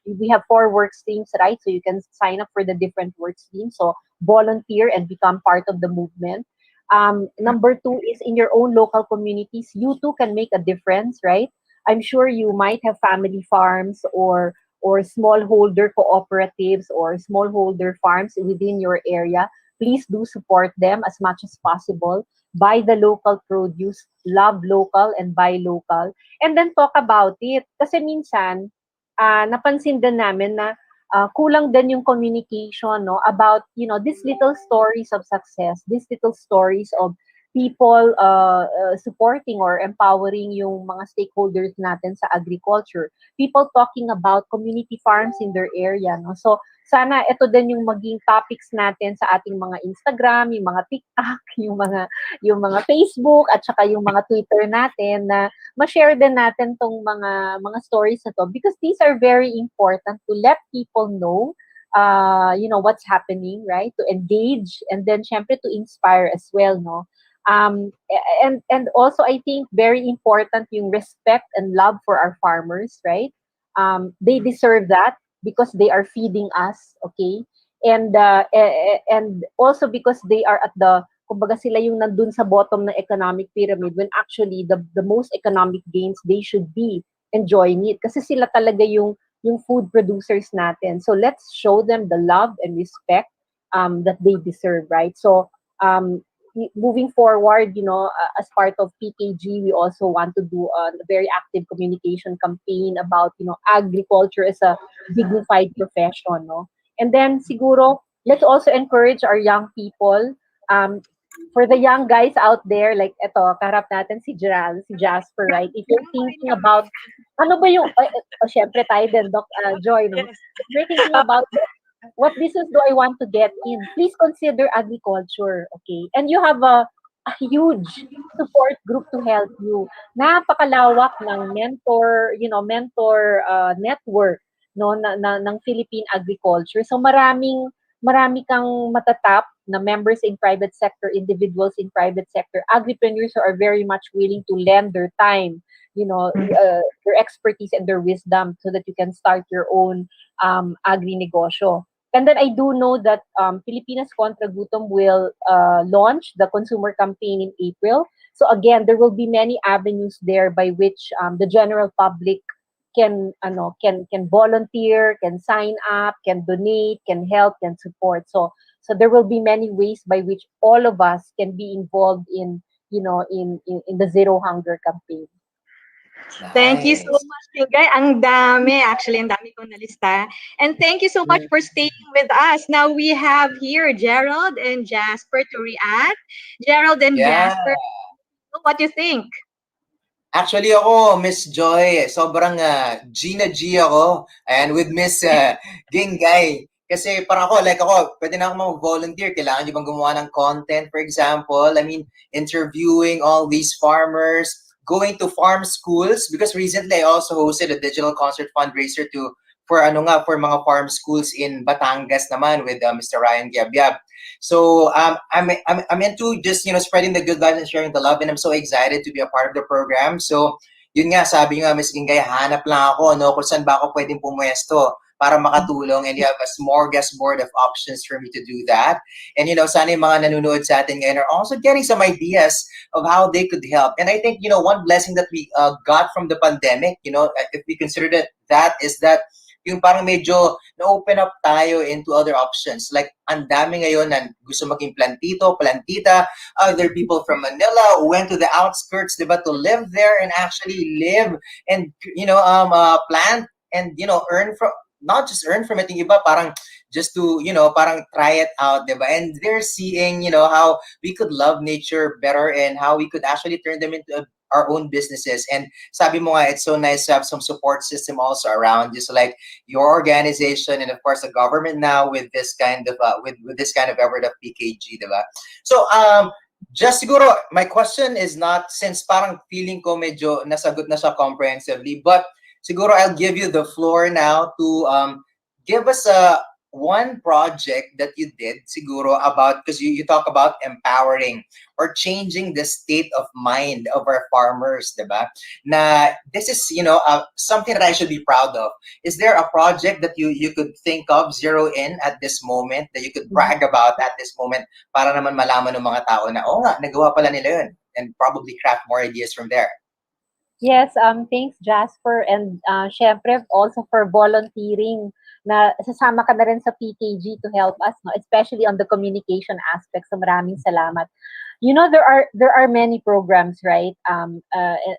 S13: we have 4 work streams, right? So you can sign up for the different work streams. So volunteer and become part of the movement. Number 2 is in your own local communities, you too can make a difference, right? I'm sure you might have family farms or smallholder cooperatives or smallholder farms within your area. Please do support them as much as possible. Buy the local produce, love local, and buy local. And then talk about it. Kasi minsan, napansin din namin na kulang din yung communication, no, about, these little stories of success, these little stories of people supporting or empowering yung mga stakeholders natin sa agriculture. People talking about community farms in their area, no? So sana ito din yung maging topics natin sa ating mga Instagram, yung mga TikTok, yung mga Facebook, at saka yung mga Twitter natin, na ma-share din natin tong mga stories na to, because these are very important to let people know what's happening, right? To engage, and then syempre to inspire as well, no? And also I think very important yung respect and love for our farmers, right? They deserve that because they are feeding us, okay? And also because they are at the kumbaga sila yung nandun sa bottom ng economic pyramid when actually the most economic gains, they should be enjoying it. Kasi sila talaga yung food producers natin. So let's show them the love and respect that they deserve, right? So moving forward, as part of PKG, we also want to do a very active communication campaign about, agriculture as a dignified profession, no? And then siguro, let's also encourage our young people. For the young guys out there, like eto, kaharap natin si Jasper, right? If you're thinking about, ano ba yung, syempre tayo din, Doc Joy, no? If you're thinking about what business do I want to get in, please consider agriculture, okay? And you have a huge support group to help you. Napakalawak ng mentor network, no, ng Philippine agriculture. So marami kang matatap na members in private sector, individuals in private sector, agripreneurs who are very much willing to lend their time, their expertise and their wisdom so that you can start your own agri-negosyo. And then I do know that Pilipinas Contra Gutom will launch the consumer campaign in April. So again, there will be many avenues there by which the general public can volunteer, can sign up, can donate, can help, can support. So there will be many ways by which all of us can be involved in the Zero Hunger campaign.
S8: Thank you so much, Ginggay. Ang dami. Actually, ang dami kong nalista. And thank you so much for staying with us. Now we have here Gerald and Jasper to react. Gerald and Jasper, what do you think?
S9: Actually ako, Miss Joy, sobrang Gina G ako. And with Miss Ginggay. Kasi parang ako, pwede na ako mag-volunteer. Kailangan nyo bang gumawa ng content, for example? I mean, interviewing all these farmers, going to farm schools, because recently I also hosted a digital concert fundraiser for mga farm schools in Batangas naman with Mr. Ryan Giabyab. So I'm into just spreading the good vibes and sharing the love, and I'm so excited to be a part of the program. So yun nga, sabi nga Ms. Ginggay, hanap lang ako kung saan ba ako pwedeng pumuesto para makatulong, and you have a smorgasbord of options for me to do that. And sana yung mga nanonood sa atin ngayon are also getting some ideas of how they could help. And I think one blessing that we got from the pandemic, if we considered it, that is that yung parang medyo na-open up tayo into other options. Like, ang dami ngayon na gusto maging plantito, plantita. Other people from Manila who went to the outskirts, diba, to live there and actually live and, plant and, earn from, not just earn from it, yung iba parang just to, parang try it out, diba? And they're seeing, how we could love nature better and how we could actually turn them into our own businesses. And sabi mo nga, it's so nice to have some support system also around, just like your organization and of course the government now with this kind of with this kind of effort of PKG, diba? So just siguro, my question is not, since parang feeling ko medyo nasagot na siya comprehensively, but siguro I'll give you the floor now to give us one project that you did siguro about, because you talk about empowering or changing the state of mind of our farmers, diba? Na this is something that I should be proud of. Is there a project that you could think of, zero in at this moment, that you could brag about at this moment para naman malaman ng mga tao na nga, nagawa pala nila yun, and probably craft more ideas from there?
S13: Yes, thanks Jasper, and syempre also for volunteering na sasama ka na rin sa PKG to help us, no, especially on the communication aspect. So maraming salamat. There are many programs, right,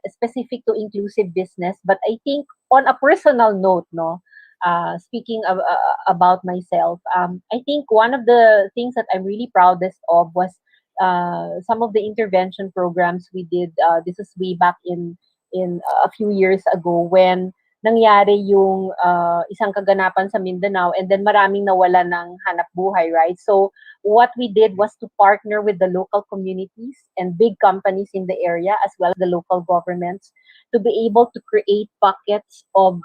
S13: specific to inclusive business, but I think on a personal note, no, speaking about myself, I think one of the things that I'm really proudest of was some of the intervention programs we did. This is way back in a few years ago when nangyari yung isang kaganapan sa Mindanao, and then maraming nawala ng hanap buhay, right? So what we did was to partner with the local communities and big companies in the area, as well as the local governments, to be able to create pockets of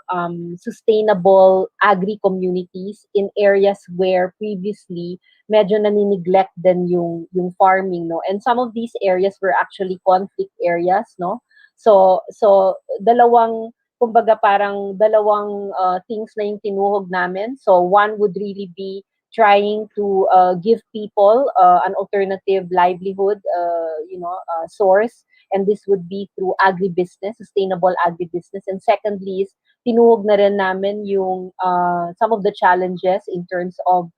S13: sustainable agri-communities in areas where previously medyo nani-neglect din yung farming, no? And some of these areas were actually conflict areas, no? So dalawang things na yung tinuhog namin. So one would really be trying to give people an alternative livelihood, source. And this would be through agribusiness, sustainable agribusiness. And secondly is, tinuhog na rin namin yung some of the challenges in terms of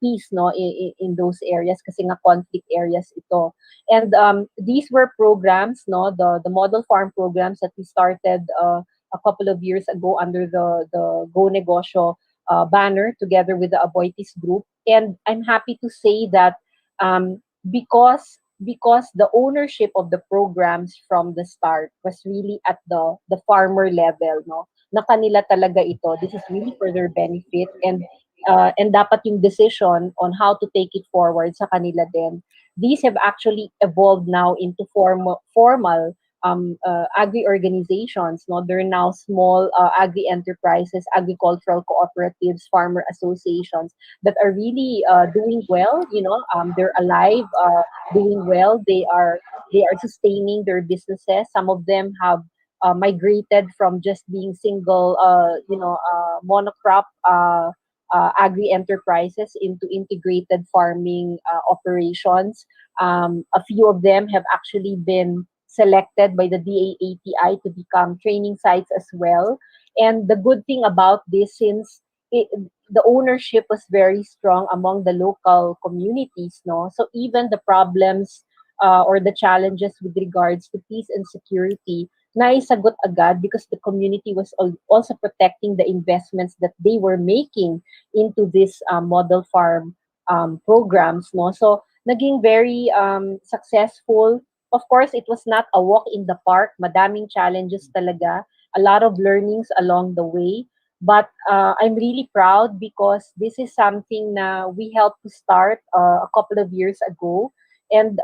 S13: peace, no, in those areas, kasi nga conflict areas ito. And these were programs, no, the model farm programs that we started a couple of years ago under the Go Negosyo banner together with the Aboitiz group. And I'm happy to say that because the ownership of the programs from the start was really at the farmer level, no, na kanila talaga ito. This is really for their benefit, and dapat yung decision on how to take it forward sa kanila din. These have actually evolved now into formal agri organizations. No, they're now small agri enterprises, agricultural cooperatives, farmer associations that are really doing well. They're alive, doing well. They are sustaining their businesses. Some of them have migrated from just being single, monocrop agri enterprises into integrated farming operations. A few of them have actually been selected by the DAATI to become training sites as well. And the good thing about this, since the ownership was very strong among the local communities, no, so even the problems or the challenges with regards to peace and security, naisagot agad because the community was also protecting the investments that they were making into this model farm programs, no. So naging very successful. Of course, it was not a walk in the park. Madaming challenges talaga, a lot of learnings along the way. But I'm really proud because this is something na we helped to start a couple of years ago, and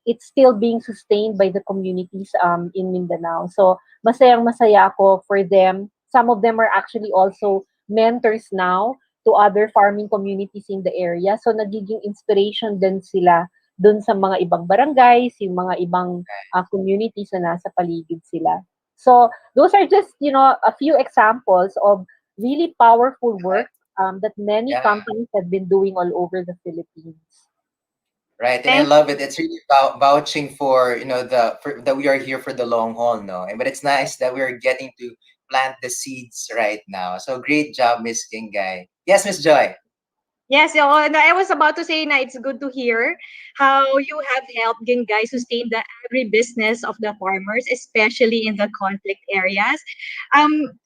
S13: it's still being sustained by the communities in Mindanao. So masayang-masaya ako for them. Some of them are actually also mentors now to other farming communities in the area. So nagiging inspiration din sila dun sa mga ibang barangays, yung mga ibang communities na nasa paligid sila. So those are just, a few examples of really powerful work that many companies have been doing all over the Philippines.
S9: Right, and I love it. It's really about vouching for that we are here for the long haul, no. But it's nice that we are getting to plant the seeds right now. So great job, Miss Ginggay. Yes, Miss Joy.
S8: Yes, I was about to say na it's good to hear how you have helped Ginggay sustain the agribusiness of the farmers, especially in the conflict areas.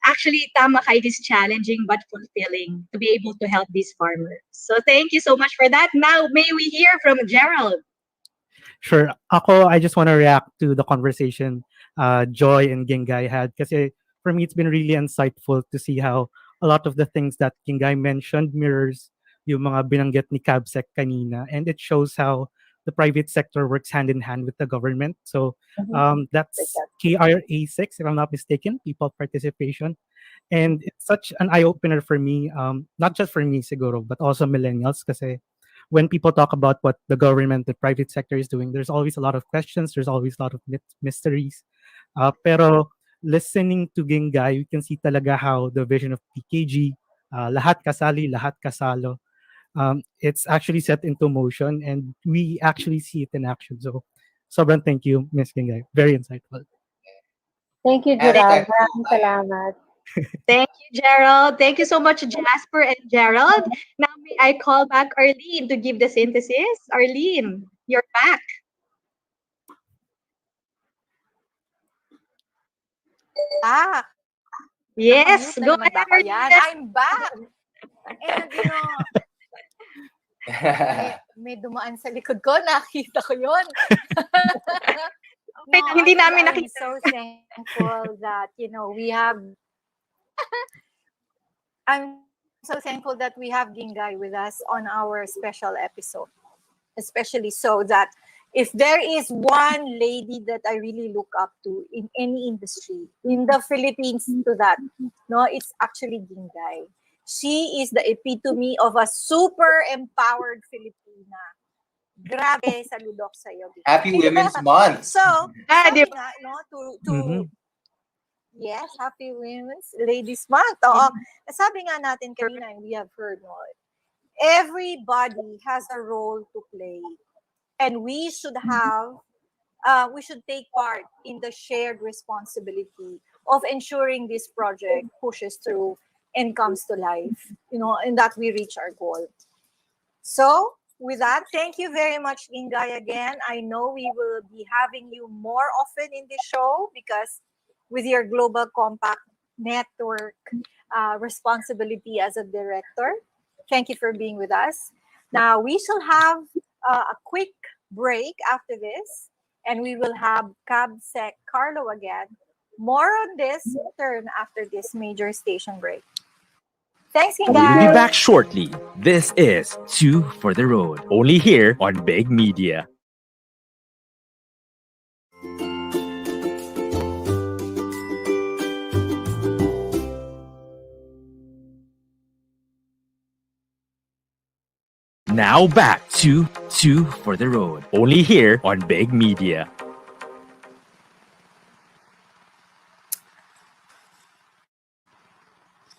S8: Actually, tama ka, it is challenging but fulfilling to be able to help these farmers. So thank you so much for that. Now, may we hear from Gerald?
S14: Sure. I just want to react to the conversation Joy and Ginggay had, kasi for me, it's been really insightful to see how a lot of the things that Ginggay mentioned mirrors yung mga binanggit ni Cabsec kanina. And it shows how the private sector works hand in hand with the government. So that's KRA6, if I'm not mistaken, people participation. And it's such an eye-opener for me, not just for me siguro, but also millennials, kasi when people talk about what the government, the private sector is doing, there's always a lot of questions, there's always a lot of mysteries. Pero listening to Ginggay, you can see talaga how the vision of PKG, lahat kasali, lahat kasalo, it's actually set into motion and we actually see it in action. So, sobrang thank you, Ms. Ginggay. Very insightful.
S13: Thank you, Gerald. Maraming salamat.
S8: Thank you, Gerald. Thank you so much, Jasper and Gerald. Now, may I call back Arlene to give the synthesis? Arlene, you're back. Yes, go ahead, Arlene.
S4: I'm back. And, may dumaan sa likod ko. Nakita ko yun.
S8: Hindi namin nakita.
S4: I'm so thankful that, we have... I'm so thankful that we have Ginggay with us on our special episode. Especially so that if there is one lady that I really look up to in any industry, in the Philippines to that, it's actually Ginggay. She is the epitome of a super empowered Filipina. Grabe, saludok sa'yo.
S9: Happy Women's Month.
S4: So, sabi nga, Yes, happy Women's Ladies Month. Oo. Sabi nga natin kanina, and we have heard, no, everybody has a role to play. And we should have, we should take part in the shared responsibility of ensuring this project pushes through and comes to life, and that we reach our goal. So, with that, thank you very much, Ginggay, again. I know we will be having you more often in this show because with your Global Compact Network responsibility as a director, thank you for being with us. Now, we shall have a quick break after this, and we will have CabSec Karlo again. More on this turn after this major station break. Thanks,
S1: We'll
S4: Ginggay.
S1: be back shortly. This is Two for the Road, only here on Big Media. Now back to Two for the Road, only here on Big Media.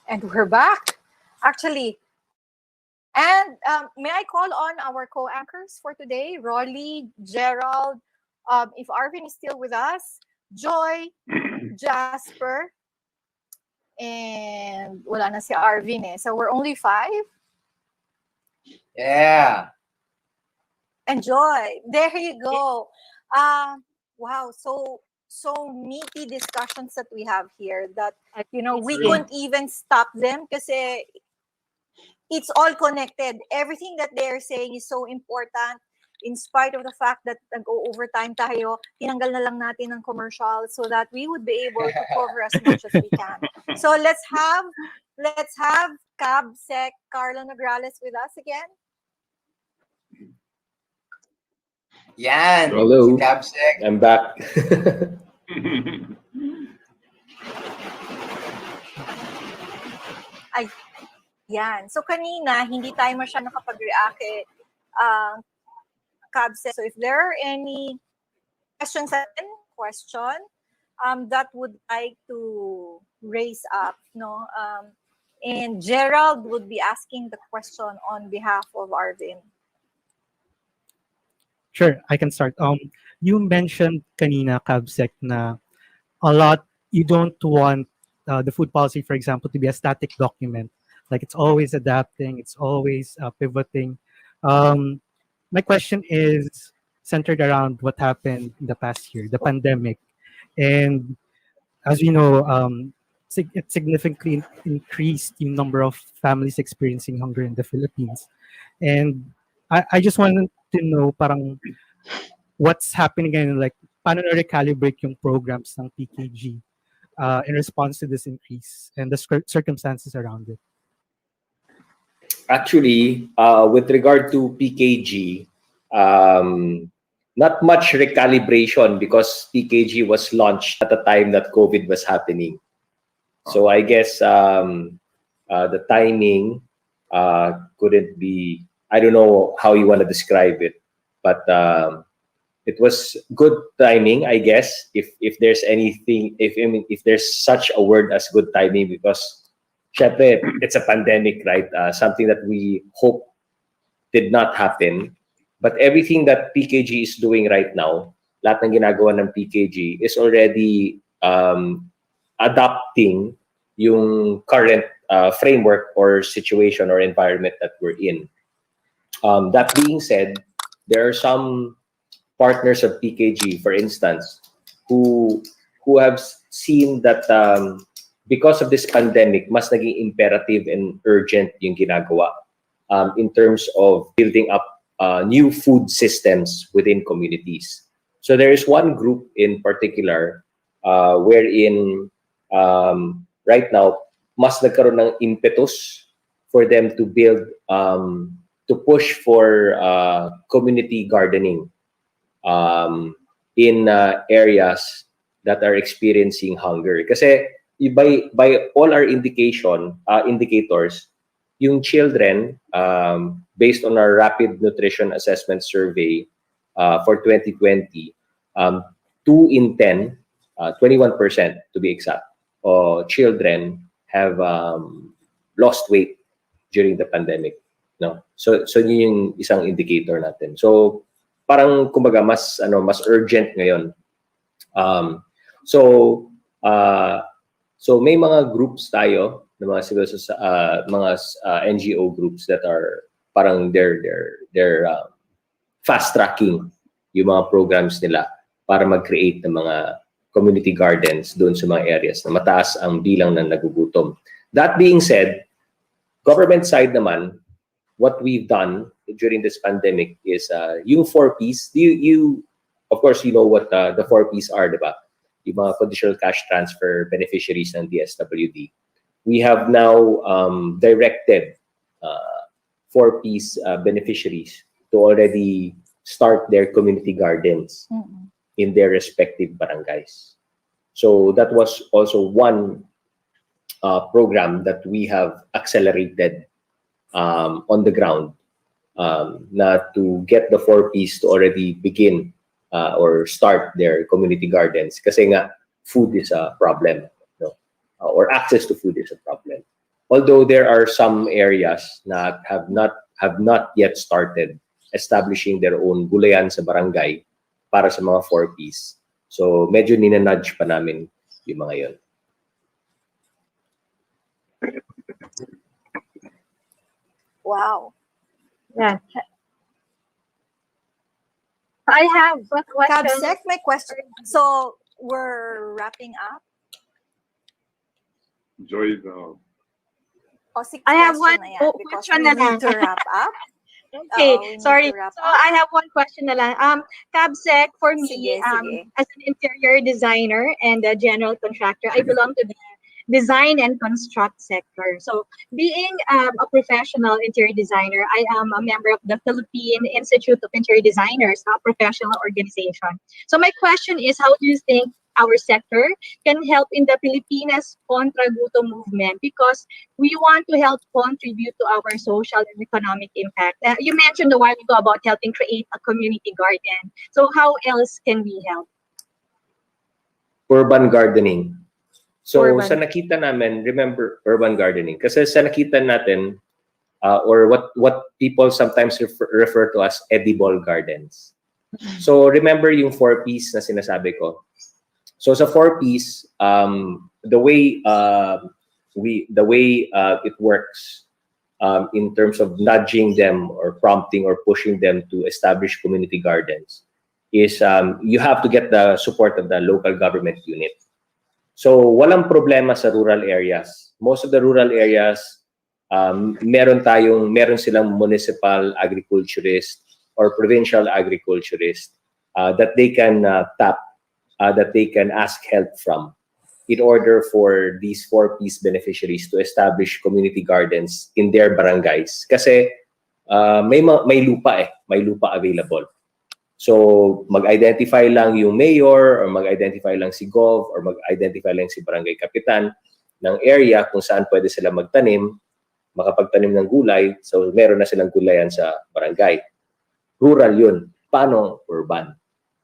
S4: And we're back, actually. And may I call on our co-anchors for today, Rolly, Gerald, if Arvin is still with us, Joy, Jasper, and wala na si Arvin eh. So we're only 5.
S9: Yeah.
S4: And Joy, there you go. Wow, so meaty discussions that we have here that, we couldn't even stop them kasi it's all connected. Everything that they're saying is so important. In spite of the fact that nag-overtime tayo, tinanggal na lang natin ng commercial so that we would be able to cover as much as we can. So let's have CabSec Karlo Nograles with us again.
S9: Yan.
S12: Hello.
S9: Si CabSec.
S12: I'm back.
S4: Yan. So kanina, hindi tayo masyadong nakapag-react CabSec. So if there are any questions that would like to raise up, and Gerald would be asking the question on behalf of Arvin.
S14: Sure, I can start. You mentioned kanina, CabSec, na a lot, you don't want the food policy, for example, to be a static document. Like it's always adapting, it's always pivoting. My question is centered around what happened in the past year, the pandemic. And as we know, it significantly increased the number of families experiencing hunger in the Philippines. And I just wanted to know parang what's happening again, like paano na recalibrate yung programs ng PKG in response to this increase and the circumstances around it.
S12: Actually, with regard to PKG, not much recalibration because PKG was launched at the time that COVID was happening. So I guess the timing couldn't be, I don't know how you want to describe it, but it was good timing, I guess, if there's anything, if there's such a word as good timing, because syempre, it's a pandemic, right? Something that we hope did not happen. But everything that PKG is doing right now, lahat ng ginagawa ng PKG is already adopting yung current framework or situation or environment that we're in. That being said, there are some partners of PKG, for instance, who have seen that because of this pandemic, mas naging imperative and urgent yung ginagawa in terms of building up new food systems within communities. So there is one group in particular wherein right now, mas nagkaroon ng impetus for them to build, to push for community gardening in areas that are experiencing hunger. Kasi by all our indicators, yung children, based on our rapid nutrition assessment survey for 2020, 2 in 10, 21% to be exact, children have lost weight during the pandemic, no? So yun yung isang indicator natin. So parang kumbaga mas urgent ngayon. So may mga groups tayo ng mga civil NGO groups that are parang they're fast tracking yung mga programs nila para mag-create ng mga community gardens doon sa mga areas na mataas ang bilang ng nagugutom. That being said, government side naman, what we've done during this pandemic is yung 4Ps. You of course you know what the 4Ps are, diba? Yung mga conditional cash transfer beneficiaries ng DSWD. We have now directed 4Ps beneficiaries to already start their community gardens in their respective barangays. So that was also one program that we have accelerated on the ground na to get the 4Ps to already begin or start their community gardens kasi nga food is a problem, no? Or access to food is a problem. Although there are some areas that have not yet started establishing their own gulayan sa barangay para sa mga 4Ps. So medyo ninanudge pa namin yung mga yon.
S4: Wow.
S8: Yeah. I have a question.
S4: Kabsek, my question. So we're wrapping up.
S5: Joy daw.
S8: I have one
S4: question na lang. To wrap up.
S8: Okay, sorry. So I have one question na lang. Kabsek, for me, as an interior designer and a general contractor, I belong to the design and construct sector. So being a professional interior designer, I am a member of the Philippine Institute of Interior Designers, a professional organization. So my question is, how do you think our sector can help in the Pilipinas Contra Gutom movement? Because we want to help contribute to our social and economic impact. You mentioned a while ago about helping create a community garden. So how else can we help?
S12: Urban gardening. So sa nakita namin, remember urban gardening. Kasi sa nakita natin, or what people sometimes refer to as edible gardens. So remember yung 4Ps na sinasabi ko. So sa 4Ps, the way it works in terms of nudging them or prompting or pushing them to establish community gardens is you have to get the support of the local government unit. So walang problema sa rural areas. Most of the rural areas, meron silang municipal agriculturist or provincial agriculturist that they can tap, that they can ask help from in order for these 4Ps beneficiaries to establish community gardens in their barangays. Kasi may lupa available. So mag-identify lang yung mayor or mag-identify lang si Gov or mag-identify lang si barangay kapitan ng area kung saan pwede sila magtanim, makapagtanim ng gulay. So meron na silang gulayan sa barangay. Rural yun. Paano urban?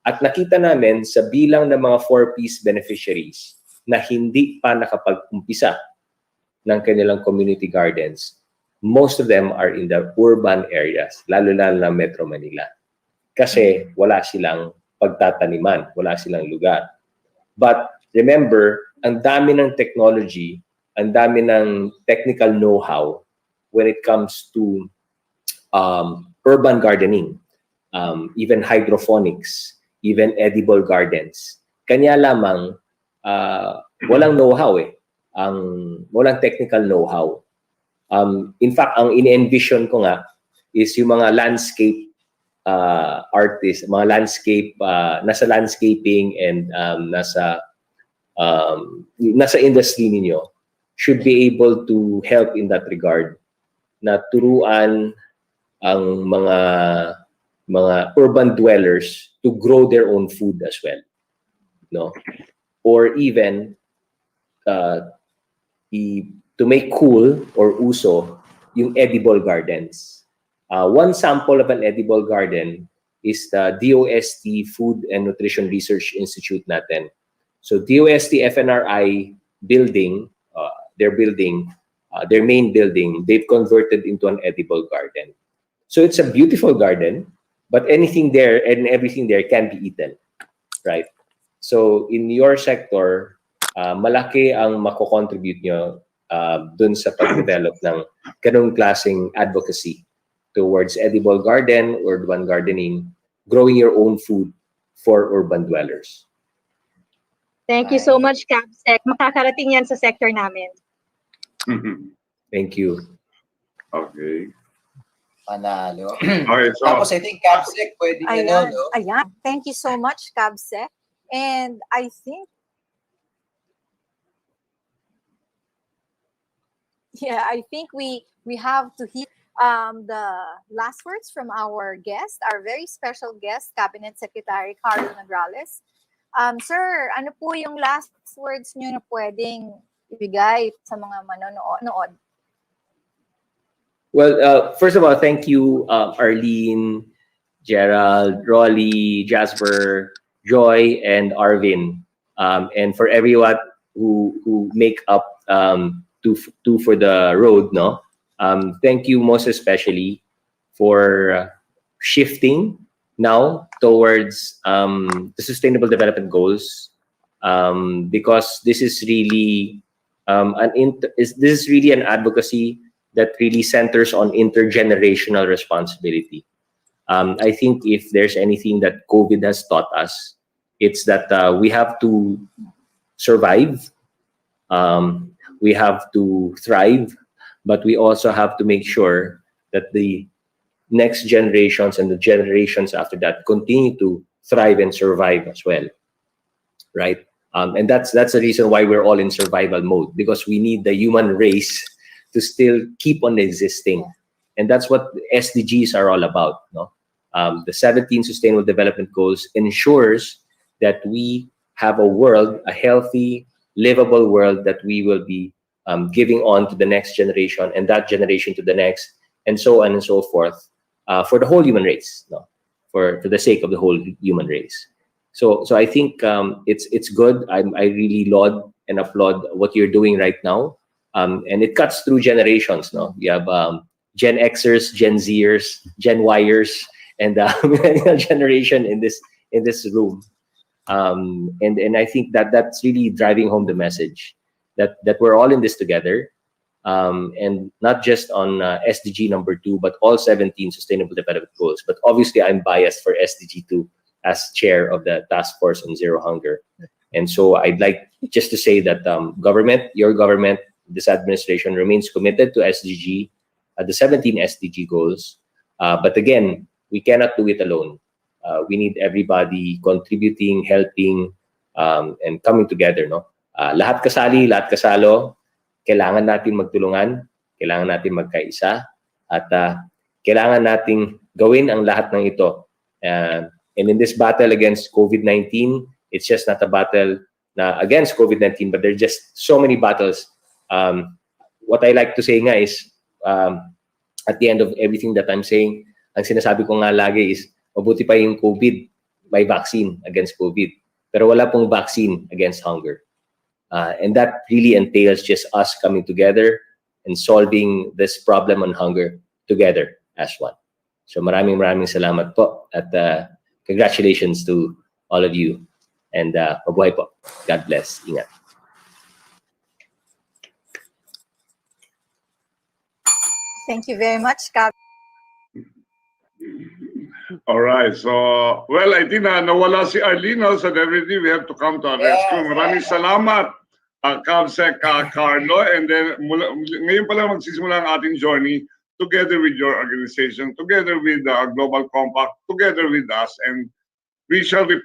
S12: At nakita namin sa bilang ng mga 4Ps beneficiaries na hindi pa nakapag-umpisa ng kanilang community gardens, most of them are in the urban areas, lalo-lalo na Metro Manila. Kasi wala silang pagtataniman, wala silang lugar. But remember, ang dami ng technology, ang dami ng technical know-how when it comes to urban gardening, even hydroponics, even edible gardens. Kanya lamang walang know-how walang technical know-how. In fact, ang in-envision ko nga is yung mga landscape artists, mga landscape, nasa landscaping and nasa industry ninyo should be able to help in that regard, na turuan ang mga urban dwellers to grow their own food as well, no? Or even to make cool or uso yung edible gardens. One sample of an edible garden is the DOST Food and Nutrition Research Institute natin. So DOST FNRI building, their main building, they've converted into an edible garden. So it's a beautiful garden, but anything there and everything there can be eaten, right? So in your sector, malaki ang mako-contribute nyo dun sa pag-develop ng ganung klaseng advocacy towards edible garden, urban gardening, growing your own food for urban dwellers.
S8: Thank you so much, Capsec. Makakarating yan sa sector namin.
S12: Thank you.
S5: Okay.
S9: Panalo.
S5: Okay, so
S9: Tapos I think Capsec pwede nyo, no?
S4: Ayan. Thank you so much, Cabsec. And I think, we have to hear the last words from our guest, our very special guest, Cabinet Secretary Karlo Nograles. Sir, ano po yung last words nyo na pwedeng ibigay sa mga manonood?
S12: Well, first of all, thank you, Arlene, Gerald, Rolly, Jasper, Joy, and Arvin, and for everyone who make up two for the road. No, thank you most especially for shifting now towards the Sustainable Development Goals, because this is really this is really an advocacy that really centers on intergenerational responsibility. I think if there's anything that COVID has taught us, it's that we have to survive, we have to thrive, but we also have to make sure that the next generations and the generations after that continue to thrive and survive as well, right? And that's the reason why we're all in survival mode, because we need the human race to still keep on existing. And that's what SDGs are all about. No? The 17 Sustainable Development Goals ensures that we have a world, a healthy, livable world that we will be giving on to the next generation, and that generation to the next, and so on and so forth, for the whole human race, no? for the sake of the whole human race. So I think it's good. I really laud and applaud what you're doing right now. And it cuts through generations. No, you have Gen Xers, Gen Zers, Gen Yers, and millennial generation in this room. And I think that's really driving home the message that we're all in this together, and not just on SDG number 2, but all 17 Sustainable Development Goals. But obviously, I'm biased for SDG 2 as chair of the Task Force on Zero Hunger, and so I'd like just to say that your government, this administration remains committed to SDG, the 17 SDG goals. But again, we cannot do it alone. We need everybody contributing, helping, and coming together. No, lahat kasali, lahat kasalo. Kailangan natin magtulungan, kailangan natin magkaisa, at kailangan nating gawin ang lahat ng ito. And in this battle against COVID-19, it's just not a battle against COVID-19, but there are just so many battles. What I like to say nga is, at the end of everything that I'm saying, ang sinasabi ko nga lagi is, mabuti pa yung COVID, may vaccine against COVID. Pero wala pong vaccine against hunger. And that really entails just us coming together and solving this problem on hunger together as one. So maraming salamat po, at congratulations to all of you. And mabuhay po. God bless. Ingat.
S4: Thank you very much, Cap.
S5: all right, so well, I think nawala si Arlene, so definitely we have to come to our rescue. Maraming salamat, Cabsec, Karlo, and then ngayon pa lang magsisimula ang ating journey together with your organization, together with the Global Compact, together with us, and we shall be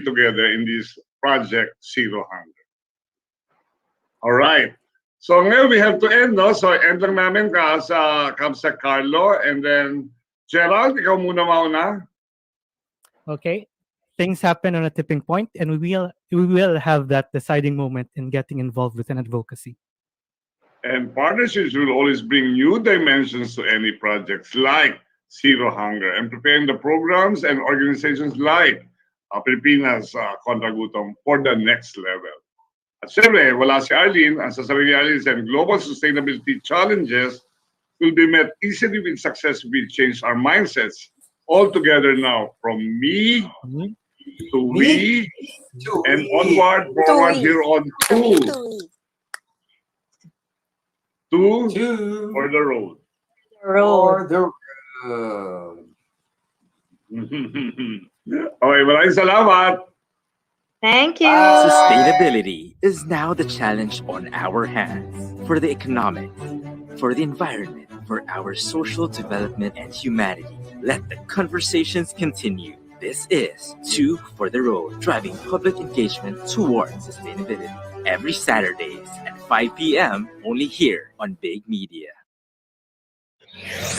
S5: together in this project Zero Hunger. All right. So ngayon we have to end, no? So end lang namin sa Cabsec, Karlo, and then Gerald, ikaw muna mauna.
S14: Okay. Things happen on a tipping point, and we will have that deciding moment in getting involved with an advocacy.
S5: And partnerships will always bring new dimensions to any projects like Zero Hunger, and preparing the programs and organizations like Pilipinas Kontra Gutom for the next level. At syempre, wala si Arlene, ang sasabihin ni Arlene and global sustainability challenges will be met easily with success if we change our mindsets all together now, from me to we, and onward, forward here on two for the road.
S9: For the
S5: Okay, maraming salamat.
S8: Thank you.
S1: Sustainability is now the challenge on our hands for the economic, for the environment, for our social development and humanity. Let the conversations continue. This is Two for the Road, driving public engagement towards sustainability. Every Saturdays at 5 p.m. only here on Big Media.